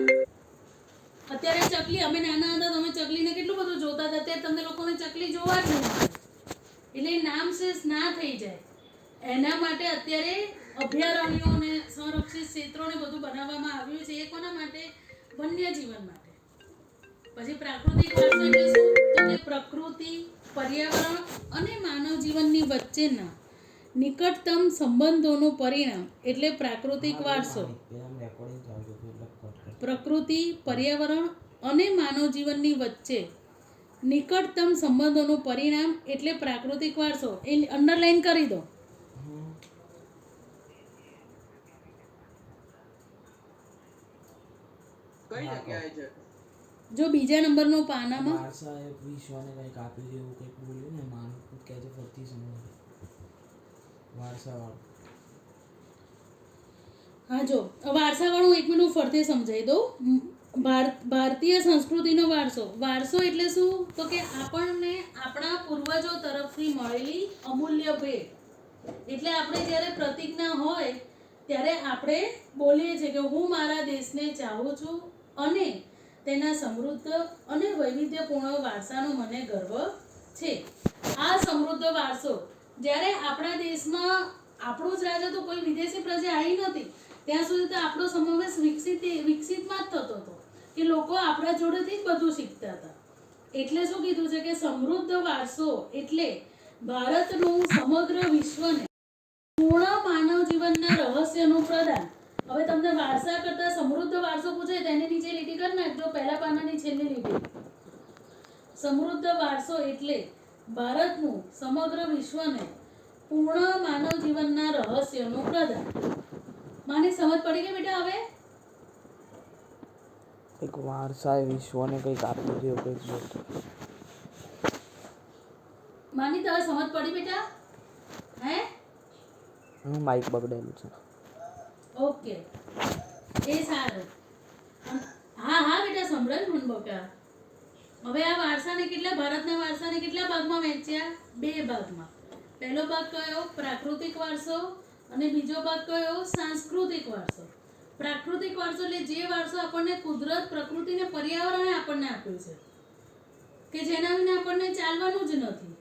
અત્યારે ચકલી, અમે નાના હતા તમે ચકલીને કેટલું બધું જોતા હતા, અત્યારે તમને લોકોને ચકલી જોવા જ નહીં મળે. એટલે નામ શેષ ના થઈ જાય એના માટે અત્યારે અભયારણ્યો અને સંરક્ષિત ક્ષેત્રોને બધું બનાવવામાં આવ્યું છે. એ કોના માટે? વન્ય જીવન માટે. પછી પ્રાકૃતિક વારસો એટલે શું? તો કે પ્રકૃતિ, પર્યાવરણ અને માનવ જીવનની વચ્ચેના નિકટતમ સંબંધોનું પરિણામ એટલે પ્રાકૃતિક વારસો. પ્રકૃતિ, પર્યાવરણ અને માનવ જીવનની વચ્ચે નિકટતમ સંબંધોનું પરિણામ એટલે પ્રાકૃતિક વારસો. એ અંડરલાઈન કરી દો. કઈ જગ્યાએ છે? જો બીજા નંબરનો પાનામાં વારસા એ વિશ્વને કંઈક આપ્યું છે એવું કંઈક બોલ્યું ને, માનવ કહે છે ફરતી સમજ વારસાવાળું. હા, જો વારસાવાળું 1 મિનિટ ફરતે સમજાવી દઉં. ભારતીય સંસ્કૃતિનો વારસો. વારસો એટલે શું? તો કે આપણને આપણા પૂર્વજો તરફથી મળેલી અમૂલ્ય ભેટ. એટલે આપણે જ્યારે પ્રતિજ્ઞા હોય ત્યારે આપણે બોલીએ છીએ કે હું મારા દેશને ચાહું છું અને તેના સમૃદ્ધ અને વૈવિધ્યપૂર્ણ વારસાનો મને ગર્વ છે. આ સમૃદ્ધ વારસો જ્યારે આપણા દેશમાં આપણું જ રાજા તો કોઈ વિદેશી પ્રજા આવી નહોતી ત્યાં સુધી તો આપણો સમાવેશ વિકસિતમાં જ થતો હતો કે લોકો આપણા જોડેથી જ બધું શીખતા હતા. એટલે શું કીધું છે કે સમૃદ્ધ વારસો એટલે ભારતનું સમગ્ર વિશ્વને પૂર્ણ માનવ જીવનના રહસ્યનું પ્રદાન. હવે તમને વારસા કરતા સમૃદ્ધ વારસો પૂછે તેની નીચે લીટી કરી નાખજો, પહેલા પાનાની છેલ્લી લીટી. સમૃદ્ધ વારસો એટલે ભારતનું સમગ્ર વિશ્વને પૂર્ણ માનવ જીવનના રહસ્યનું પ્રદાન. માની સમજ પડી ગઈ બેટા? હવે એક વારસાએ વિશ્વને કંઈક આપ્યું છે એવું કંઈક બોલતો. માની તો હવે સમજ પડી બેટા? હે? માઇક બગડેલું છે. ઓકે, એ સારું. હા હા બેટા, સંભળાય મને બકા. હવે આ વારસાને ભારતના વારસાને કેટલા ભાગમાં વહેંચ્યા? 2 ભાગમાં. પહેલો ભાગ કયો? પ્રાકૃતિક વારસો. અને બીજો ભાગ કયો? સાંસ્કૃતિક વારસો. પ્રાકૃતિક વારસો એટલે જે વારસો આપણને કુદરત, પ્રકૃતિ ને પર્યાવરણે આપણને આપ્યું છે કે જેના વિના આપણને ચાલવાનું જ નથી.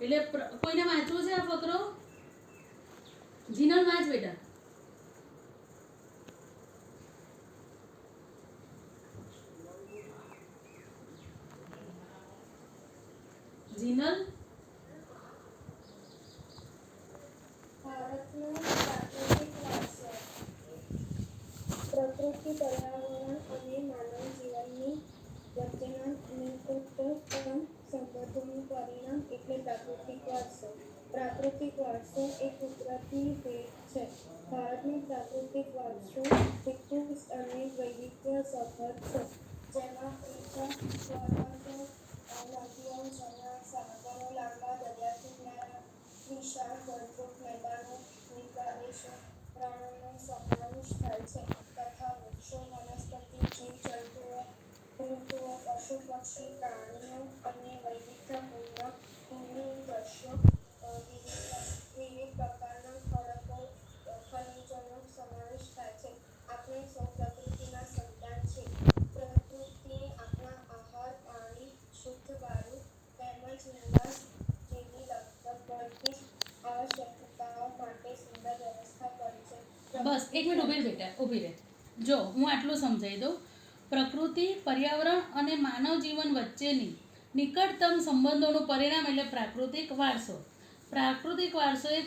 એટલે કોઈને વાંચવું છે આ ફકરો? જીનલ વાંચ બેટા. જીનલ. ભારતનો પ્રાકૃતિક વારસો. પ્રકૃતિ, પર્યાવરણ અને માનવ જીવનની વચ્ચેના નિકટતમ સંબંધોનું પરિણામ એટલે પ્રાકૃતિક વારસો. પ્રાકૃતિક વારસો એ કુદરતી ભેટ છે. ભારતનો પ્રાકૃતિક વારસો વિકૃત અને વૈવિધ્યસભર છે, જેમાં ઊંચા પર્વતો, નદીઓ, ઝરણા, સાગરો, લાંબા દરિયાકિનારા, વિશાળ ફળદ્રુપ મેદાનો, પ્રદેશો, રણોનો સમાવેશ થાય છે તથા વૃક્ષો, વનસ્પતિ, જીવજંતુ જીવન જેવી લગભગ બધી જ આવશ્યકતાઓ માટે સુંદર વ્યવસ્થા કરી છે. બસ એક મિનિટ ઊભી રહે બેટા, ઊભી રહે. જો હું આટલું સમજાવી દઉં. પ્રકૃતિ, પર્યાવરણ અને માનવ જીવન વચ્ચેની નિકટતમ સંબંધોનું પરિણામ એટલે પ્રાકૃતિક વારસો. પ્રાકૃતિક વારસો એ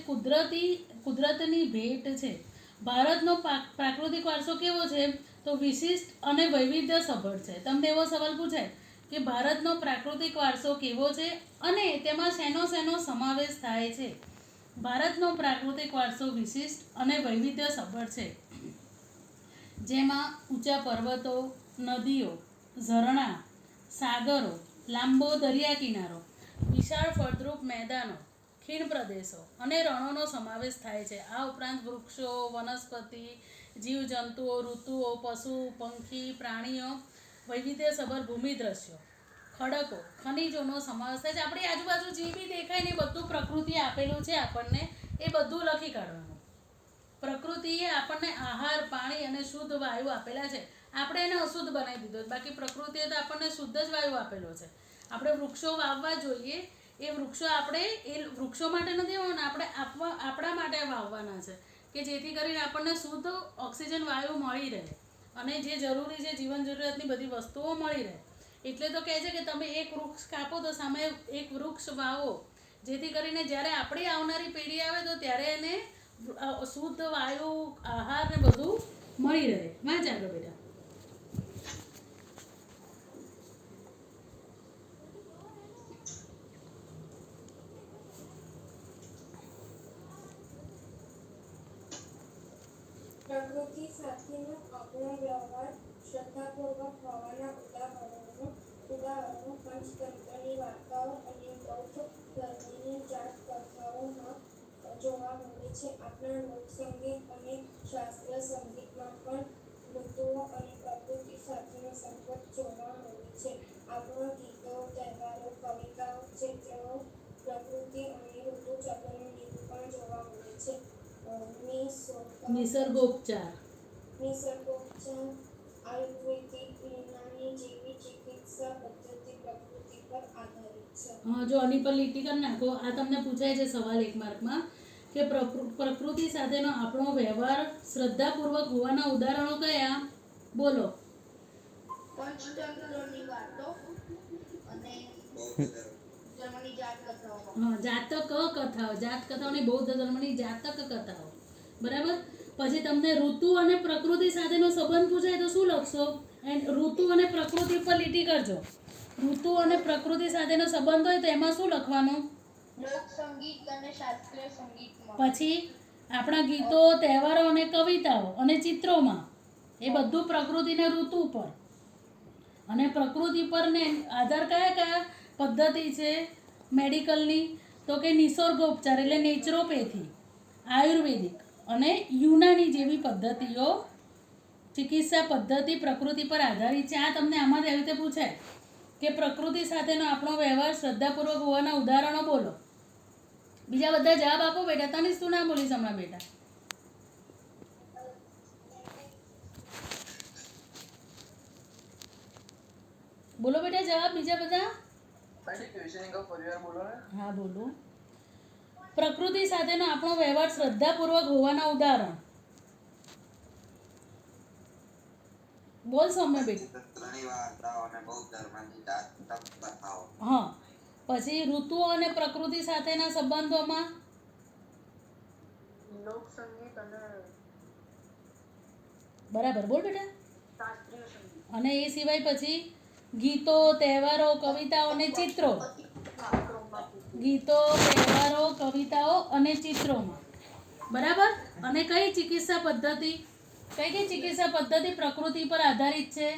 કુદરતની ભેટ છે. ભારતનો પ્રાકૃતિક વારસો કેવો છે? તો વિશિષ્ટ અને વૈવિધ્યસભર છે. તમને એવો સવાલ પૂછાય કે ભારતનો પ્રાકૃતિક વારસો કેવો છે અને તેમાં શેનો સમાવેશ થાય છે? ભારતનો પ્રાકૃતિક વારસો વિશિષ્ટ અને વૈવિધ્યસભર છે, જેમાં ઊંચા પર્વતો, નદીઓ, ઝરણા, સાગરો, લાંબો દરિયા કિનારો, વિશાળ ફળદ્રુપ મેદાનો, ખીણ પ્રદેશો અને રણોનો સમાવેશ થાય છે. આ ઉપરાંત વૃક્ષો, વનસ્પતિ, જીવજંતુઓ, ઋતુઓ, પશુ, પંખી, પ્રાણીઓ, વૈવિધ્યસભર ભૂમિ દ્રશ્યો, ખડકો, ખનિજોનો સમાવેશ થાય છે. આપણી આજુબાજુ જે બી દેખાય ને એ બધું પ્રકૃતિએ આપેલું છે આપણને, એ બધું લખી કાઢવાનું. પ્રકૃતિએ આપણને આહાર, પાણી અને શુદ્ધ વાયુ આપેલા છે. આપણે એને અશુદ્ધ બનાવી દીધો, બાકી પ્રકૃતિએ તો આપણને શુદ્ધ જ વાયુ આપેલો છે. આપણે વૃક્ષો વાવવા જોઈએ. એ વૃક્ષો આપણે એ વૃક્ષો માટે નથી વાવવાના, આપણે આપણા માટે વાવવાના છે, કે જેથી કરીને આપણને શુદ્ધ ઓક્સિજન વાયુ મળી રહે અને જે જરૂરી છે જીવન જરૂરિયાતની બધી વસ્તુઓ મળી રહે. એટલે તો કહે છે કે તમે એક વૃક્ષ કાપો તો સામે એક વૃક્ષ વાવો, જેથી કરીને જ્યારે આપણી આવનારી પેઢી આવે તો ત્યારે એને શુદ્ધ વાયુ, આહાર ને બધું મળી રહે. વાંચ આગળ બેટા. પ્રકૃતિ સાથેનો આપણો વ્યવહાર શ્રદ્ધાપૂર્વક હોવાના ઉદાહરણો પંચતંત્રની વાર્તાઓ અને બૌદ્ધ ધર્મની જાત કથાઓમાં જોવા મળે છે. આપણા લોકસંગીત અને શાસ્ત્રીય સંગીતમાં પણ ઋતુઓ અને પ્રકૃતિ સાથેનો સંબંધ જોવા મળે છે. આપણા ગીતો, તહેવારો, કવિતાઓ, ચિત્રો પ્રકૃતિ અને ઋતુ ચક્રનું નિરૂપણ જોવા મળે છે. નિસર્ગોપચાર, આયુર્વેદિક, યુનાની જેવી ચિકિત્સા પદ્ધતિ પ્રકૃતિ પર આધારિત છે. જો આની પર લીટી કરી નાખો. આ તમને પૂછાય છે સવાલ 1 માર્કમાં કે પ્રકૃતિ સાથેનો આપણો વ્યવહાર શ્રદ્ધાપૂર્વક હોવાના ઉદાહરણો કયા? બોલો. પંચતંત્રની વાતો અને બૌદ્ધ ધર્મની જાત કથાઓ. હા, જાતક કથાઓ, જાત કથાઓની બૌદ્ધ ધર્મની જાતક કથાઓ. બરાબર. પછી તમને ઋતુ અને પ્રકૃતિ સાથેનો સંબંધ પૂછાય તો શું લખશો? ઋતુ અને પ્રકૃતિ ઉપર લીટી કરજો. ઋતુ અને પ્રકૃતિ સાથેનો સંબંધ હોય તો એમાં શું લખવાનું? લોકસંગીત અને શાસ્ત્રીય સંગીતમાં. પછી આપણા ગીતો, તહેવારો અને કવિતાઓ અને ચિત્રોમાં, એ બધું પ્રકૃતિને ઋતુ પર. અને પ્રકૃતિ પર ને આધાર કયા પદ્ધતિ છે મેડિકલની? તો કે નિસર્ગોપચાર એટલે નેચરોપેથી, આયુર્વેદિક અને યુનાની જેવી પદ્ધતિઓ, ચિકિત્સા પદ્ધતિ પ્રકૃતિ પર આધારિત છે. આ તમને આમાંથી આવી રીતે પૂછાય કે પ્રકૃતિ સાથેનો આપણો વ્યવહાર શ્રદ્ધાપૂર્વક હોવાના ઉદાહરણો બોલો. બીજા બધા જવાબ આપો બેટા. તનિષ તું ના બોલીશ હમણાં બેટા. બોલો બેટા જવાબ બીજા બધા. હા બોલો. પ્રકૃતિ સાથેનો આપણો વ્યવહાર શ્રદ્ધાપૂર્વક હોવાના ઉદાહરણ બોલ સૌમ્ય બેટા. પંચતંત્રની વાર્તાઓ અને બૌદ્ધ ધર્મની જાત કથાઓ. હા. પછી ઋતુઓ અને પ્રકૃતિ સાથેના સંબંધોમાં લોકસંગીત અને બરાબર બોલ બેટા. શાસ્ત્રીય સંગીત. અને એ સિવાય પછી ગીતો, તહેવારો, કવિતાઓ અને ચિત્રો. ગીતો, તહેવારો, કવિતાઓ અને ચિત્રોમાં. બરાબર. અને કઈ ચિકિત્સા પદ્ધતિ? કઈ ચિકિત્સા પદ્ધતિ પ્રકૃતિ પર આધારિત છે?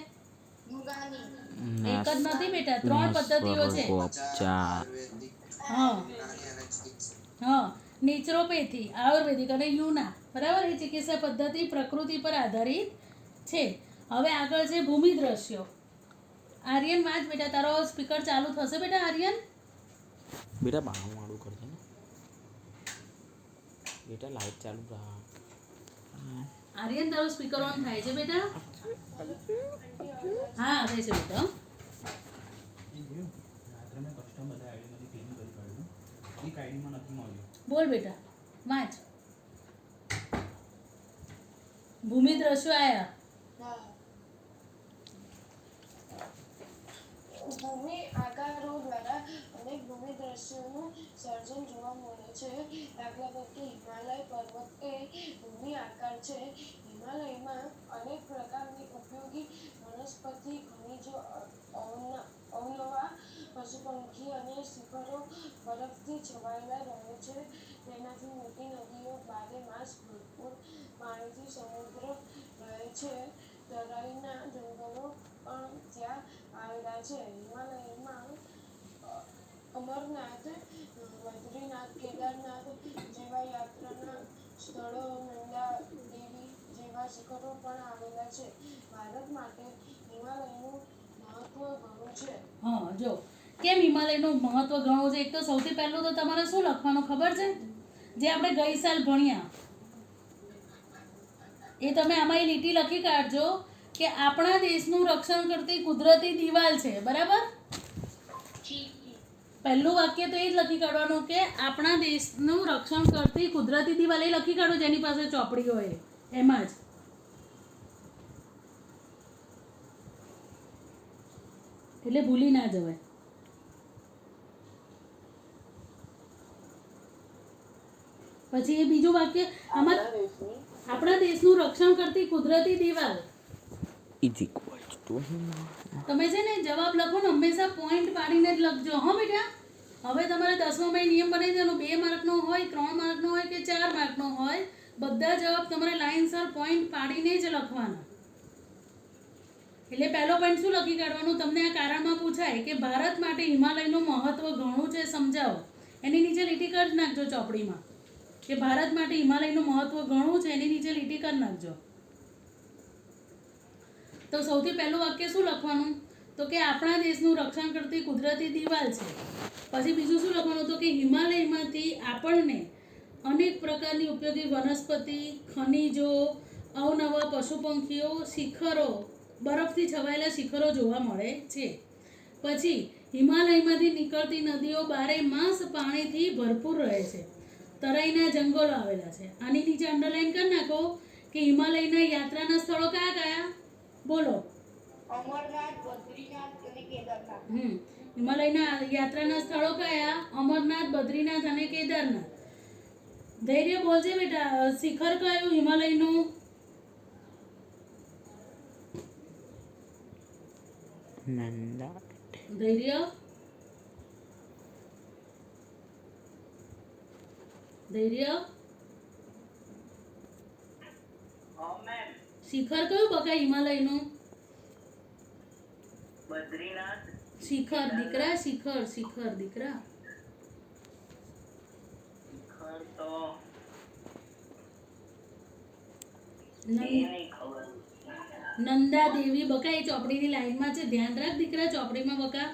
યુનાની. એક જ નથી બેટા, 3 પદ્ધતિઓ છે. આયુર્વેદિક, હા યુનાની અને ચિકિત્સા. હા, નેચરોપેથી, આયુર્વેદિક અને યુના. બરાબર. એ ચિકિત્સા પદ્ધતિ પ્રકૃતિ પર આધારિત છે. હવે આગળ છે ભૂમિ દ્રશ્યો. આર્યન વાંચ બેટા. તારો સ્પીકર ચાલુ થશે બેટા આર્યન? બેટા બાણું વાળું કરજે ને બેટા, લાઈટ ચાલુ રાખ. આર્યન તારો સ્પીકર ઓન થાય છે બેટા? હા આવે છે બેટા. રાત્રે મેં કસ્ટમ બધા આઈડી બેઝિક આઈડીમાં નથી મળ્યું. બોલ બેટા, વાંચ. ભૂમિ દ્રશ્યો આયા. ભૂમિ આકારો દ્વારા અનેક ભૂમિ દ્રશ્યોનું સર્જન જોવા મળે છે. દાખલા તરીકે હિમાલય પર્વત એ ભૂમિ આકાર છે. હિમાલયમાં અનેક પ્રકારની ઉપયોગી વનસ્પતિ, ખનિજો, અવનવા પશુપંખી અને શિખરો બરફથી છવાયેલા રહે છે. તેનાથી મોટી નદીઓ બારેમાસ ભરપૂર પાણીથી સમૃદ્ધ રહે છે. તરાઈના જંગલો પણ ત્યાં આવેલા છે. હિમાલયમાં અમરનાથ, બદ્રીનાથ, કેદારનાથ જેવા યાત્રાના સ્થળો, નંદા દેવી જેવા શિખરો પણ આવેલા છે. ભારત માટે હિમાલયનું મહત્વ ઘણું છે. હા, જો કેમ હિમાલયનું મહત્વ ઘણું છે. એક તો સૌથી પહેલું તો તમારે શું લખવાનું ખબર છે, જે આપણે ગઈ સાલ ભણ્યા એ તમે આમાં એ લીટી લખી કાઢજો કે આપણા દેશનું રક્ષણ કરતી કુદરતી દિવાલ છે. બરાબર? પહેલું વાક્ય તો એ જ લખી કાઢવાનું કે આપણા દેશનું રક્ષણ કરતી કુદરતી દિવાલ. એ લખી કાઢો જેની પાસે ચોપડી હોય એમાં જ. એટલે ભૂલી ના જવાય. પછી એ બીજું વાક્ય આમાં આપણા દેશનું રક્ષણ કરતી કુદરતી દિવાલ. તમે છે ને જવાબ લખો ને હંમેશા પોઈન્ટ પાડીને જ લખજો. હા બેટા, હવે તમારે 10મા મહિને નિયમ બનાવી દેવાનો. 2 માર્કનો હોય, 3 માર્કનો હોય કે 4 માર્કનો હોય, બધા જવાબ તમારે લાઈનસર પોઈન્ટ પાડીને જ લખવાના. એટલે પહેલો પોઈન્ટ શું લખી કાઢવાનું, તમને આ કારણમાં પૂછાય કે ભારત માટે હિમાલયનું મહત્વ ઘણું છે, સમજાવો. એની નીચે લીટી કરી નાખજો ચોપડીમાં કે ભારત માટે હિમાલયનું મહત્વ ઘણું છે. એની નીચે લીટી કરી નાખજો. તો સૌથી પહેલું વાક્ય શું લખવાનું, તો કે આપણા દેશનું રક્ષણ કરતી કુદરતી દિવાલ છે. પછી બીજું શું લખવાનું, તો કે હિમાલયમાંથી આપણને અનેક પ્રકારની ઉપયોગી વનસ્પતિ, ખનિજો, અવનવા પશુપંખીઓ, શિખરો, બરફથી છવાયેલા શિખરો જોવા મળે છે. પછી હિમાલયમાંથી નીકળતી નદીઓ બારેમાસ પાણીથી ભરપૂર રહે છે. તરાઈના જંગલો આવેલા છે. આની નીચે અંડરલાઈન કરી નાખો કે હિમાલયના યાત્રાના સ્થળો કયા કયા બોલો. અમરનાથ, બદ્રીનાથ અને કેદારનાથ. હિમાલયના યાત્રાના સ્થળો કયા? અમરનાથ, બદ્રીનાથ અને કેદારનાથ. ધૈર્ય બોલજે બેટા. શિખર કયું હિમાલયનું? ધૈર્ય ધૈર્ય શિખર કયું બકા હિમાલયનું? બદ્રીનાથ. શિખર દીકરા, શિખર શિખર દીકરા. શિખર તો નંદ- નંદા દેવી બકા એ ચોપડીની લાઈનમાં છે. ધ્યાન રાખ દીકરા ચોપડીમાં બકા.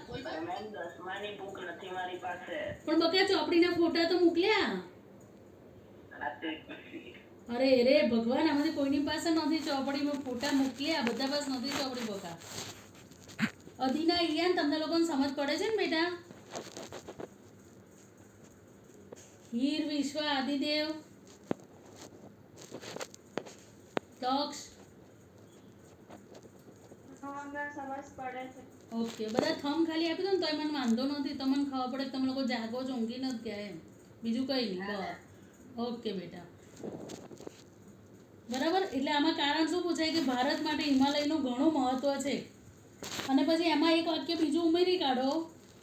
મેમ 10માની બુક નથી મારી પાસે. પણ બકા ચોપડીના ફોટા તો મોકલ્યા. અરે રે ભગવાન, આમાંથી કોઈની પાસે નથી ચોપડીમાં ફોટા મોકલ્યા. બધા પાસે નથી ચોપડી બકા. અધીના ઈયાન તમને લોકોને સમજ પડે છે ને બેટા? હીર, વિશ્વ, આદિદેવ, દક્ષ. સમજ પડે છે. ઓકે, બધા થમ ખાલી આપી દો ને તોય મને વાંધો નથી. તમને ખબર પડે કે તમે લોકો જાગો છો, ઊંઘી નથી ગયા એમ. બીજું કંઈ નહીં. બસ ઓકે બેટા, બરાબર. એટલે આમાં કારણ શું પૂછાય કે ભારત માટે હિમાલયનું ઘણું મહત્વ છે. અને પછી એમાં એક વાક્ય બીજું ઉમેરી કાઢો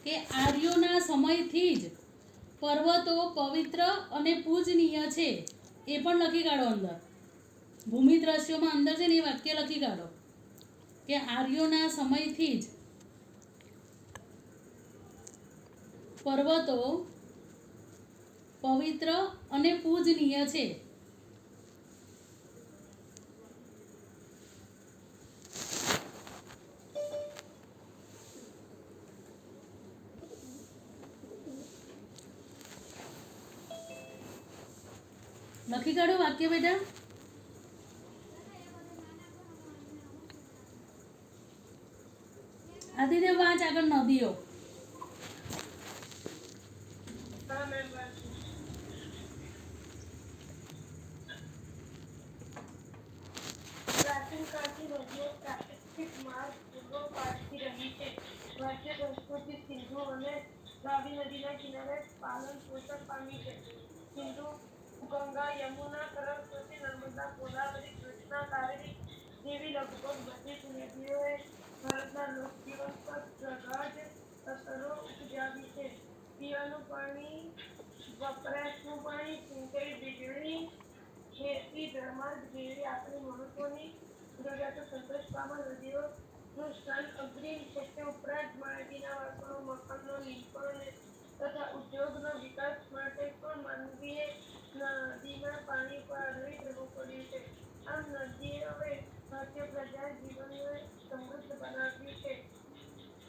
કે આર્યોના સમયથી જ પર્વતો પવિત્ર અને પૂજનીય છે. એ પણ લખી કાઢો અંદર. ભૂમિ દ્રશ્યોમાં અંદર છે ને એ વાક્ય લખી કાઢો કે આર્યોના સમયથી જ પર્વતો પવિત્ર અને પૂજનીય છે. લખી કાઢો વાક્ય બેટા. આદિદેવ વાંચ આગળ. નદીઓ હા મેમ વાંચું. પ્રાચીન કાળથી નદીઓ પ્રાકૃતિક માર્ગ પૂરો પાડતી રહી છે. ભારતીય સંસ્કૃતિ સિંધુ અને રાવી નદીના કિનારે પાલન પોષણ પામી છે. સિંધુ, ગંગા, યમુના, સરસ્વતી, નર્મદા, ગોદાવરી, કૃષ્ણા, કાવેરી જેવી લગભગ બધી જ નદીઓએ ભારતના લોકજીવન પર પ્રગાઢ અસરો ઉપજાવી છે. પીવાનું પાણી, વપરાશનું પાણી, સિંચાઈ, વીજળી, ખેતી, જળમાર્ગ જેવી આપણી મહત્વની જરૂરિયાતો સંતોષવામાં નદીઓનું સ્થાન અગ્રીમ છે. તે ઉપરાંત માટીના વાસણો, મકાનો, લીંપણ તથા ઉદ્યોગના વિકાસ માટે પણ માનવીએ નદીના પાણી પર આધારિત રહેવું પડ્યું છે. આમ નદીઓએ ભારતીય પ્રજા જીવનને સમૃદ્ધ બનાવ્યું છે.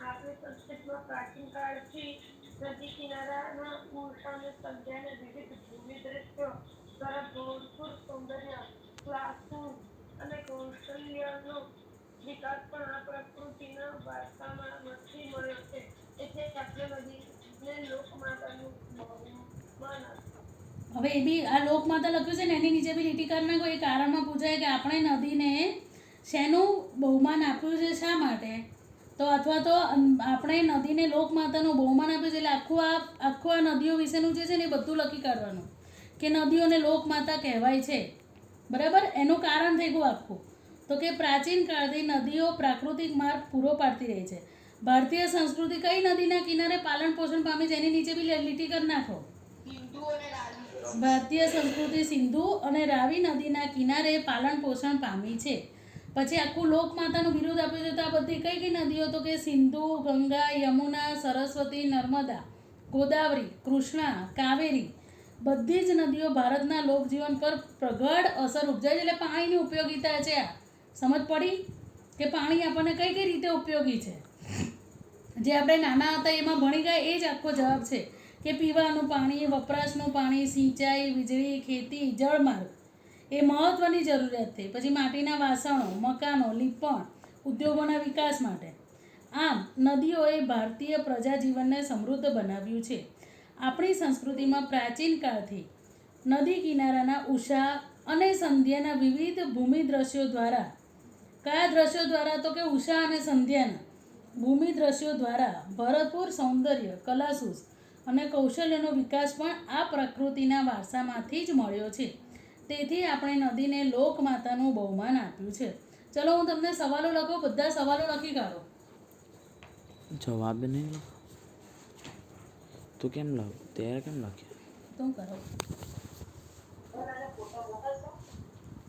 આપણી સંસ્કૃતિમાં પ્રાચીન કાળથી નદી કિનારાના ઉષા અને સંધ્યાને વિવિધ ભૂમિ દ્રશ્યો દ્વારા ભરપૂર સૌંદર્ય, ક્લાસરૂમ અને કૌશલ્યનો વિકાસ પણ આ પ્રકૃતિના વારસામાંથી મળ્યો છે. એટલે આપણે નદીને લોકમાતાનું બહુમાન આપ્યું. હવે એ બી આ લોકમાતા લખ્યું છે ને એની નીચે બી લીટી કરી નાખો. એ કારણમાં પૂછાય કે આપણે નદીને શેનું બહુમાન આપ્યું છે, શા માટે? તો અથવા તો આપણે નદીને લોકમાતાનું બહુમાન આપ્યું છે એટલે આખું આ નદીઓ વિશેનું જે છે ને એ બધું લખી કાઢવાનું કે નદીઓને લોકમાતા કહેવાય છે. બરાબર? એનું કારણ થઈ ગયું આખું. તો કે પ્રાચીન કાળથી નદીઓ પ્રાકૃતિક માર્ગ પૂરો પાડતી રહી છે. ભારતીય સંસ્કૃતિ કઈ નદીના કિનારે પાલન પોષણ પામી છે એની નીચે બી લીટી કરી નાખો. સિંધુ અને રાવી. ભારતીય સંસ્કૃતિ સિંધુ અને રાવી નદીના કિનારે પાલન પોષણ પામી છે. પછી આખું લોકમાતાનું બિરુદ આપ્યું છે. તો આ બધી કઈ કઈ નદીઓ? તો કે સિંધુ, ગંગા, યમુના, સરસ્વતી, નર્મદા, ગોદાવરી, કૃષ્ણા, કાવેરી બધી જ નદીઓ ભારતના લોકજીવન પર પ્રગાઢ અસર ઉપજાય છે. એટલે પાણીની ઉપયોગિતા છે આ. સમજ પડી કે પાણી આપણને કઈ કઈ રીતે ઉપયોગી છે? જે આપણે નાના હતા એમાં ભણી ગયા એ જ આખો જવાબ છે કે પીવાનું પાણી, વપરાશનું પાણી, સિંચાઈ, વીજળી, ખેતી, જળમાર્ગ એ મહત્ત્વની જરૂરિયાત થઈ. પછી માટીના વાસણો, મકાનો, લીંપણ, ઉદ્યોગોના વિકાસ માટે. આમ નદીઓએ ભારતીય પ્રજાજીવનને સમૃદ્ધ બનાવ્યું છે. આપણી સંસ્કૃતિમાં પ્રાચીન કાળથી નદી કિનારાના ઉષા અને સંધ્યાના વિવિધ ભૂમિ દ્રશ્યો દ્વારા, કયા દ્રશ્યો દ્વારા? તો કે ઉષા અને સંધ્યાના ભૂમિ દ્રશ્યો દ્વારા ભરપૂર સૌંદર્ય, કલાસૂઝ અને કૌશલ્યનો વિકાસ પણ આ પ્રકૃતિના વારસામાંથી જ મળ્યો છે. તેથી આપણે નદીને લોકમાતાનું બહુમાન આપ્યું છે. ચલો હું તમને સવાલો લખો, બધા સવાલો લખી કાઢો. જવાબ નહીં લખો તો કેમ લખ? ત્યારે કેમ લખ્યા? તો હું કરો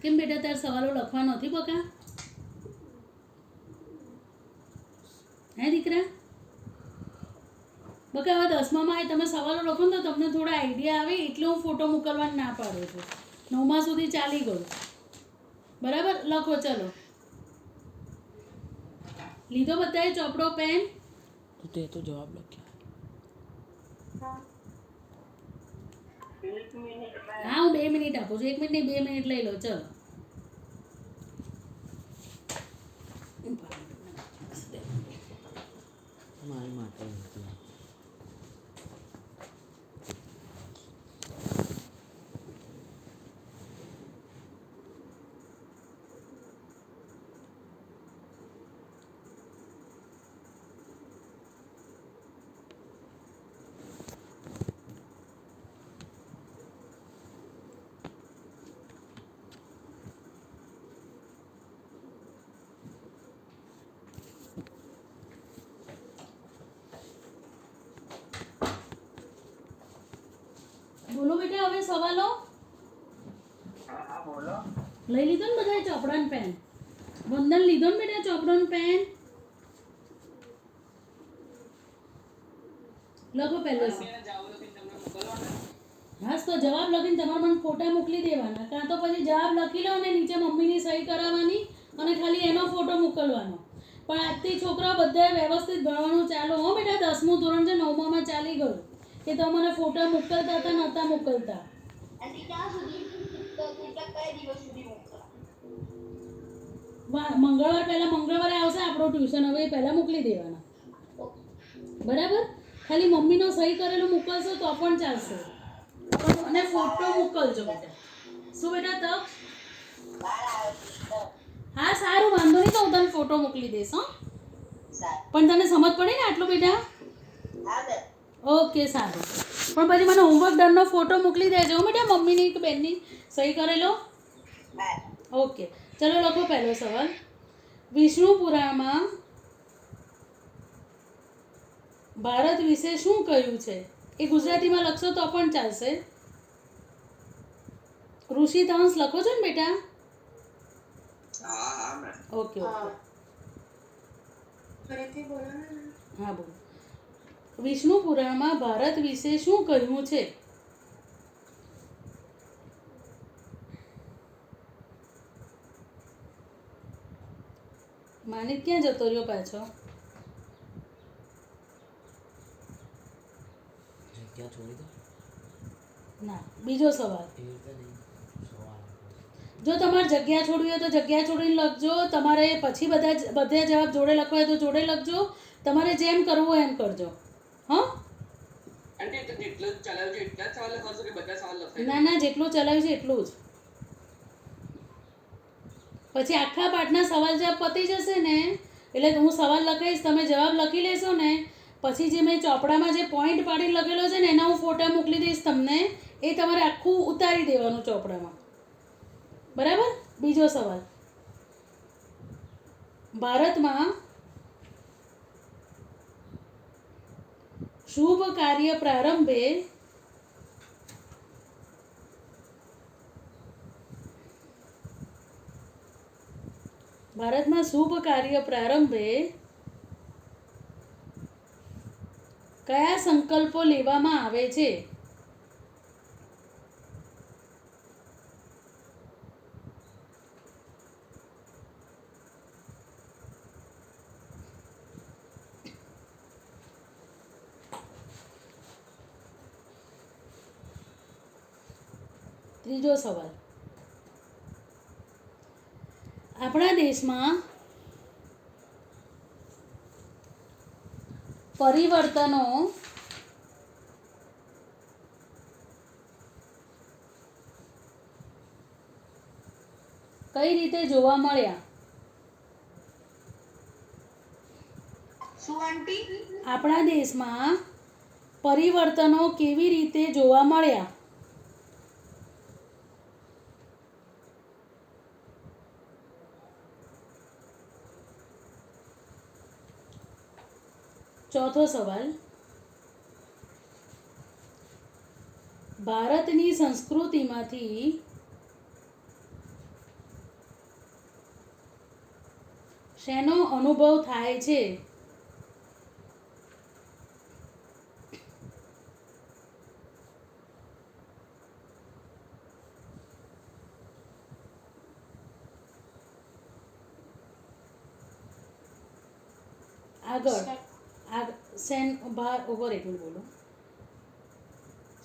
કેમ બેટા તાર સવાલો લખવા નથી બકા? હે દીકરા? બકા હવે 10મામાં આવે તમે સવાલો લખો ને તો તમને થોડા આઈડિયા આવે એટલે હું ફોટો મોકલવાનું ના પાડું છું. 9મા સુધી ચાલી ગયું. બરાબર? લખો ચલો. લીધો બધાએ ચોપડો, પેન? તો તે તો જવાબ લખ્યા. હા હું 2 મિનિટ આપું છું. 1 મિનિટ નહીં 2 મિનિટ લઈ લો. ચલો. મારી માટે નથી. બોલો બેટા હવે સવાલો. લઈ લીધો ને બધાએ ચોપડા ને પેન? વંદન લીધો ને બેટા ચોપડો ને પેન? લખો પહેલો. હા તો જવાબ લખીને તમારે મને ફોટા મોકલી દેવાના, કાં તો પછી જવાબ લખી લો અને નીચે મમ્મીની સહી કરાવવાની અને ખાલી એનો ફોટો મોકલવાનો. પણ આજથી છોકરાઓ બધાએ વ્યવસ્થિત ભણવાનું ચાલુ. હો બેટા 10મું ધોરણ છે, 9મામાં ચાલી ગયું કે તમને ફોટા મોકલતા હતા નહોતા મોકલતા. અને ક્યાં સુધી કયા દિવસ સુધી મોકલા? મંગળવારે આવશે આપણો ટ્યુશન. હવે પહેલાં મોકલી દેવાના. બરાબર? ખાલી મમ્મીનો સહી કરેલું મોકલશો તો પણ ચાલશે. અને ફોટો મોકલજો બેટા. શું બેટા તક? હા સારું, વાંધો નહીં, તો હું તને ફોટો મોકલી દઈશ. હો, પણ તને સમજ પડી ને આટલું બેટા? ઓકે સારું. પણ પછી મને હોમવર્ક ડનનો ફોટો મોકલી દેજો હો બેટા, મમ્મીની કે બેનની સહી કરેલો. ઓકે, ચલો લખો પહેલો સવાલ. વિષ્ણુ પુરાણમાં ભારત વિશે શું કહ્યું છે? એ ગુજરાતીમાં લખશો તો પણ ચાલશે. ઋષિ તંસ લખો છો ને બેટા? હા હા મેમ. ઓકે ઓકે, ફરીથી બોલો ને. હા બોલો. વિષ્ણુ પુરાણમાં ભારત વિશે શું કહ્યું છે? માનિક ક્યાં જતો રહ્યો પાછો? જગ્યા છોડી દો. ના, બીજો સવાલ. એ રીતે નહીં. સવાલ જો તમારે જગ્યા છોડવી હોય તો જગ્યા છોડીને લખજો. તમારે પછી બધા જવાબ જોડે લખવા હોય તો જોડે લખજો. તમારે જેમ કરવું હોય એમ કરજો. હા, આંટી તો જેટલું જ ચલાવ્યું છે એટલા જ સવાલ લખવાશો કે બધા સવાલ લખાઈ ના ના, જેટલું ચલાવ્યું છે એટલું જ. પછી આખા પાઠના સવાલ જવાબ પતી જશે ને, એટલે હું સવાલ લખાઈશ, તમે જવાબ લખી લેશો ને, પછી જે મેં ચોપડામાં જે પોઈન્ટ પાડીને લખેલો છે ને એના હું ફોટા મોકલી દઈશ તમને. એ તમારે આખું ઉતારી દેવાનું ચોપડામાં. બરાબર? બીજો સવાલ. ભારતમાં શુભ કાર્ય પ્રારંભે કયા સંકલ્પો લેવામાં આવે છે? ત્રીજો સવાલ. આપણા દેશમાં પરિવર્તનો કઈ રીતે જોવા મળ્યા? શું આંટી? આપણા દેશમાં પરિવર્તનો કેવી રીતે જોવા મળ્યા? ચોથો સવાલ. ભારતની સંસ્કૃતિમાંથી શેનો અનુભવ થાય છે? આગળ ઉભો રે, એટલું બોલો.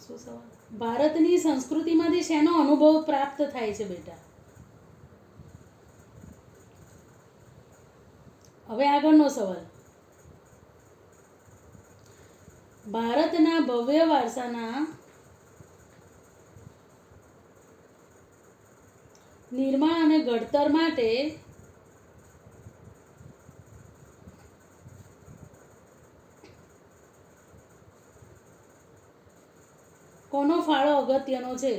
શું સવાલ? ભારતની સંસ્કૃતિમાંથી શેનો અનુભવ પ્રાપ્ત થાય છે બેટા? હવે આગળનો સવાલ. ભારતના ભવ્ય વારસાના નિર્માણ અને ઘડતર માટે કોનો ફાળો અગત્યનો છે?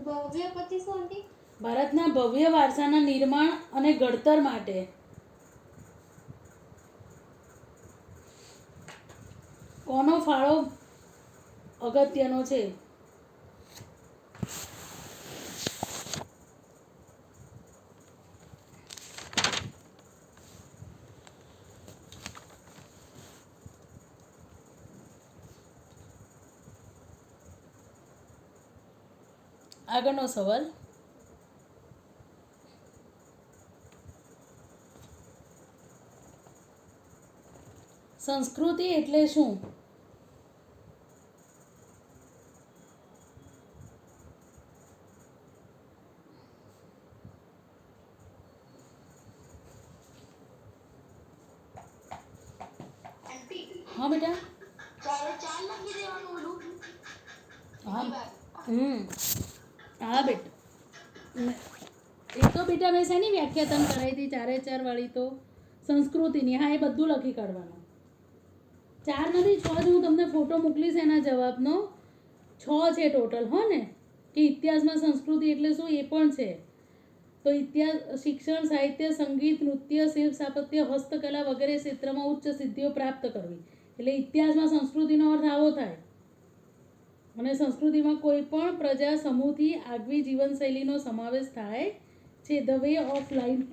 ભવ્ય પછી શું હતી? ભારતના ભવ્ય વારસાના નિર્માણ અને ઘડતર માટે કોનો ફાળો અગત્યનો છે? આગળનો સવાલ. સંસ્કૃતિ એટલે શું? હા બેટા ચાલે ચાલ લખી દેવાનું ઓલું હા હા બેટા એ તો બેટા મેં શેની વ્યાખ્યા તને કરાવી હતી 4 4 વાળી તો સંસ્કૃતિની. હા એ બધું લખી કાઢવાનું. 4 નથી 6 જ હું તમને ફોટો મોકલીશ એના જવાબનો. 6 છે ટોટલ હો ને કે ઇતિહાસમાં સંસ્કૃતિ એટલે શું એ પણ છે. તો ઇતિહાસ શિક્ષણ સાહિત્ય સંગીત નૃત્ય શિલ્પ સ્થાપત્ય હસ્તકલા વગેરે ક્ષેત્રમાં ઉચ્ચ સિદ્ધિઓ પ્રાપ્ત કરવી એટલે ઇતિહાસમાં સંસ્કૃતિનો અર્થ આવો થાય. અને સંસ્કૃતિમાં કોઈ પણ પ્રજા સમૂહથી આગવી જીવનશૈલીનો સમાવેશ થાય છે. ધ વે ઓફ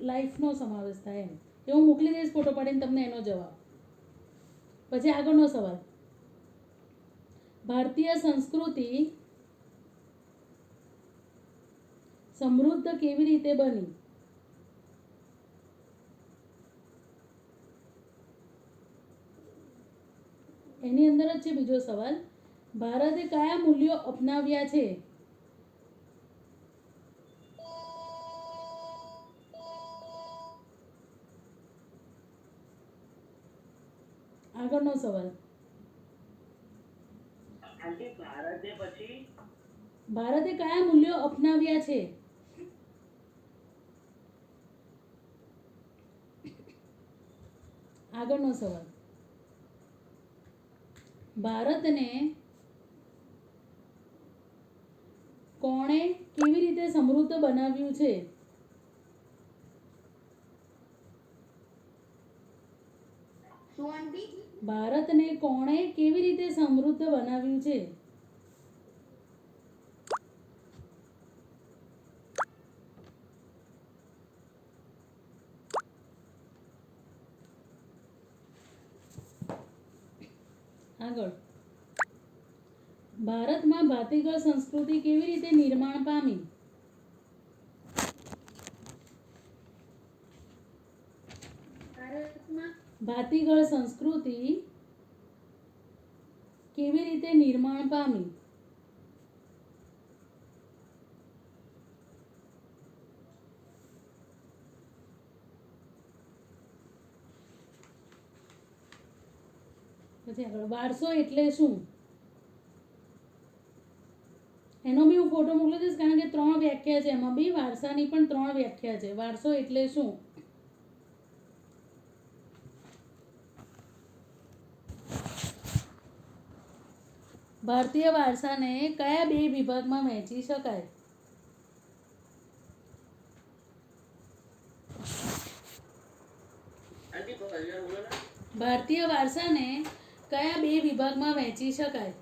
લાઈફનો સમાવેશ થાય એમ. એ હું મોકલી દઈશ ફોટો પાડીને તમને એનો જવાબ. પછી આગળનો સવાલ, ભારતીય સંસ્કૃતિ સમૃદ્ધ કેવી રીતે બની? એની અંદર જ છે બીજો સવાલ, ભારતે કયા મૂલ્યો અપનાવ્યા છે? આગળનો સવાલ, ભારતે કયા મૂલ્યો અપનાવ્યા છે? આગળનો સવાલ, ભારતને કોણે કેવી રીતે સમૃદ્ધ બનાવ્યું છે? શું આંટી ભારતને કોણે કેવી રીતે સમૃદ્ધ બનાવ્યું છે? આગળ, ભારતમાં ભાતીગળ સંસ્કૃતિ કેવી રીતે નિર્માણ પામી? ભારતમાં ભાતીગળ સંસ્કૃતિ કેવી રીતે નિર્માણ પામી? પછી આગળ, વારસો એટલે શું? એનો બી હું ફોટો મોકલી દઈશ કારણ કે 3 વ્યાખ્યા છે એમાં બી. વારસાની પણ 3 વ્યાખ્યા છે. વારસો એટલે શું? ભારતીય વારસાને કયા 2 વિભાગમાં વહેંચી શકાય? ભારતીય વારસાને કયા 2 વિભાગમાં વહેંચી શકાય?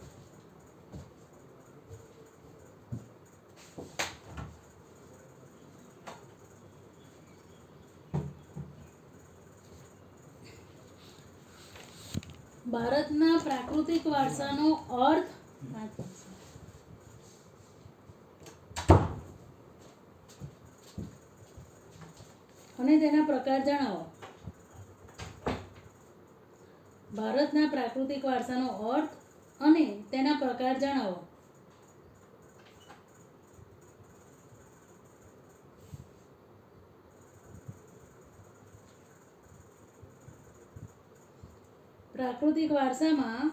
ભારતના પ્રાકૃતિક વારસાનો અર્થ અને તેના પ્રકાર જણાવો. ભારતના પ્રાકૃતિક વારસાનો અર્થ અને તેના પ્રકાર જણાવો. પ્રાકૃતિક વારસામાં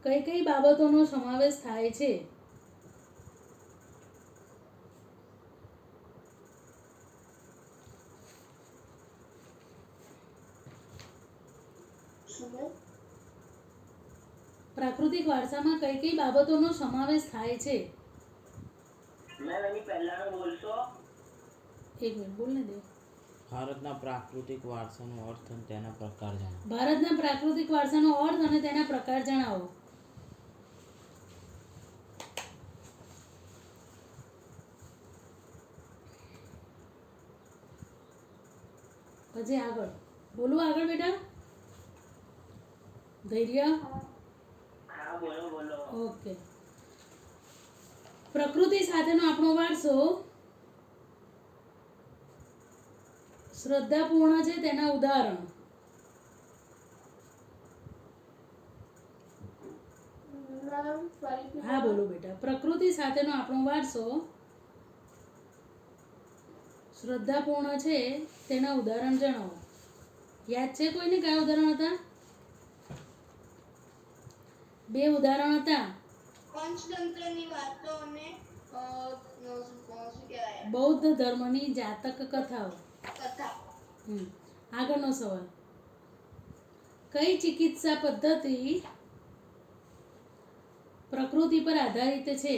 કઈ કઈ બાબતોનો સમાવેશ થાય છે? પ્રાકૃતિક વારસામાં કઈ કઈ બાબતોનો સમાવેશ થાય છે? એક મિનિટ બોલને દે. ભારતના પ્રાકૃતિક વારસાનો અર્થ અને તેના પ્રકાર જણાવો. ભારતના પ્રાકૃતિક વારસાનો અર્થ અને તેના પ્રકાર જણાવો. પછી આગળ બોલું. આગળ બેટા ધૈર્ય. ઓકે. પ્રકૃતિ સાથેનો આપણો વારસો શ્રદ્ધાપૂર્ણ છે તેના ઉદાહરણ. હા બોલો બેટા. પ્રકૃતિ સાથેનો આપણો વારસો શ્રદ્ધાપૂર્ણ છે તેના ઉદાહરણ જણાવો. યાદ છે કોઈને કયા ઉદાહરણ હતા? 2 ઉદાહરણ હતા. પંચતંત્રની વાતો અને શું કહેવાય બૌદ્ધ ધર્મની જાતક કથાઓ. કથા. આગળનો સવાલ. કઈ ચિકિત્સા પદ્ધતિ પ્રકૃતિ પર આધારિત છે?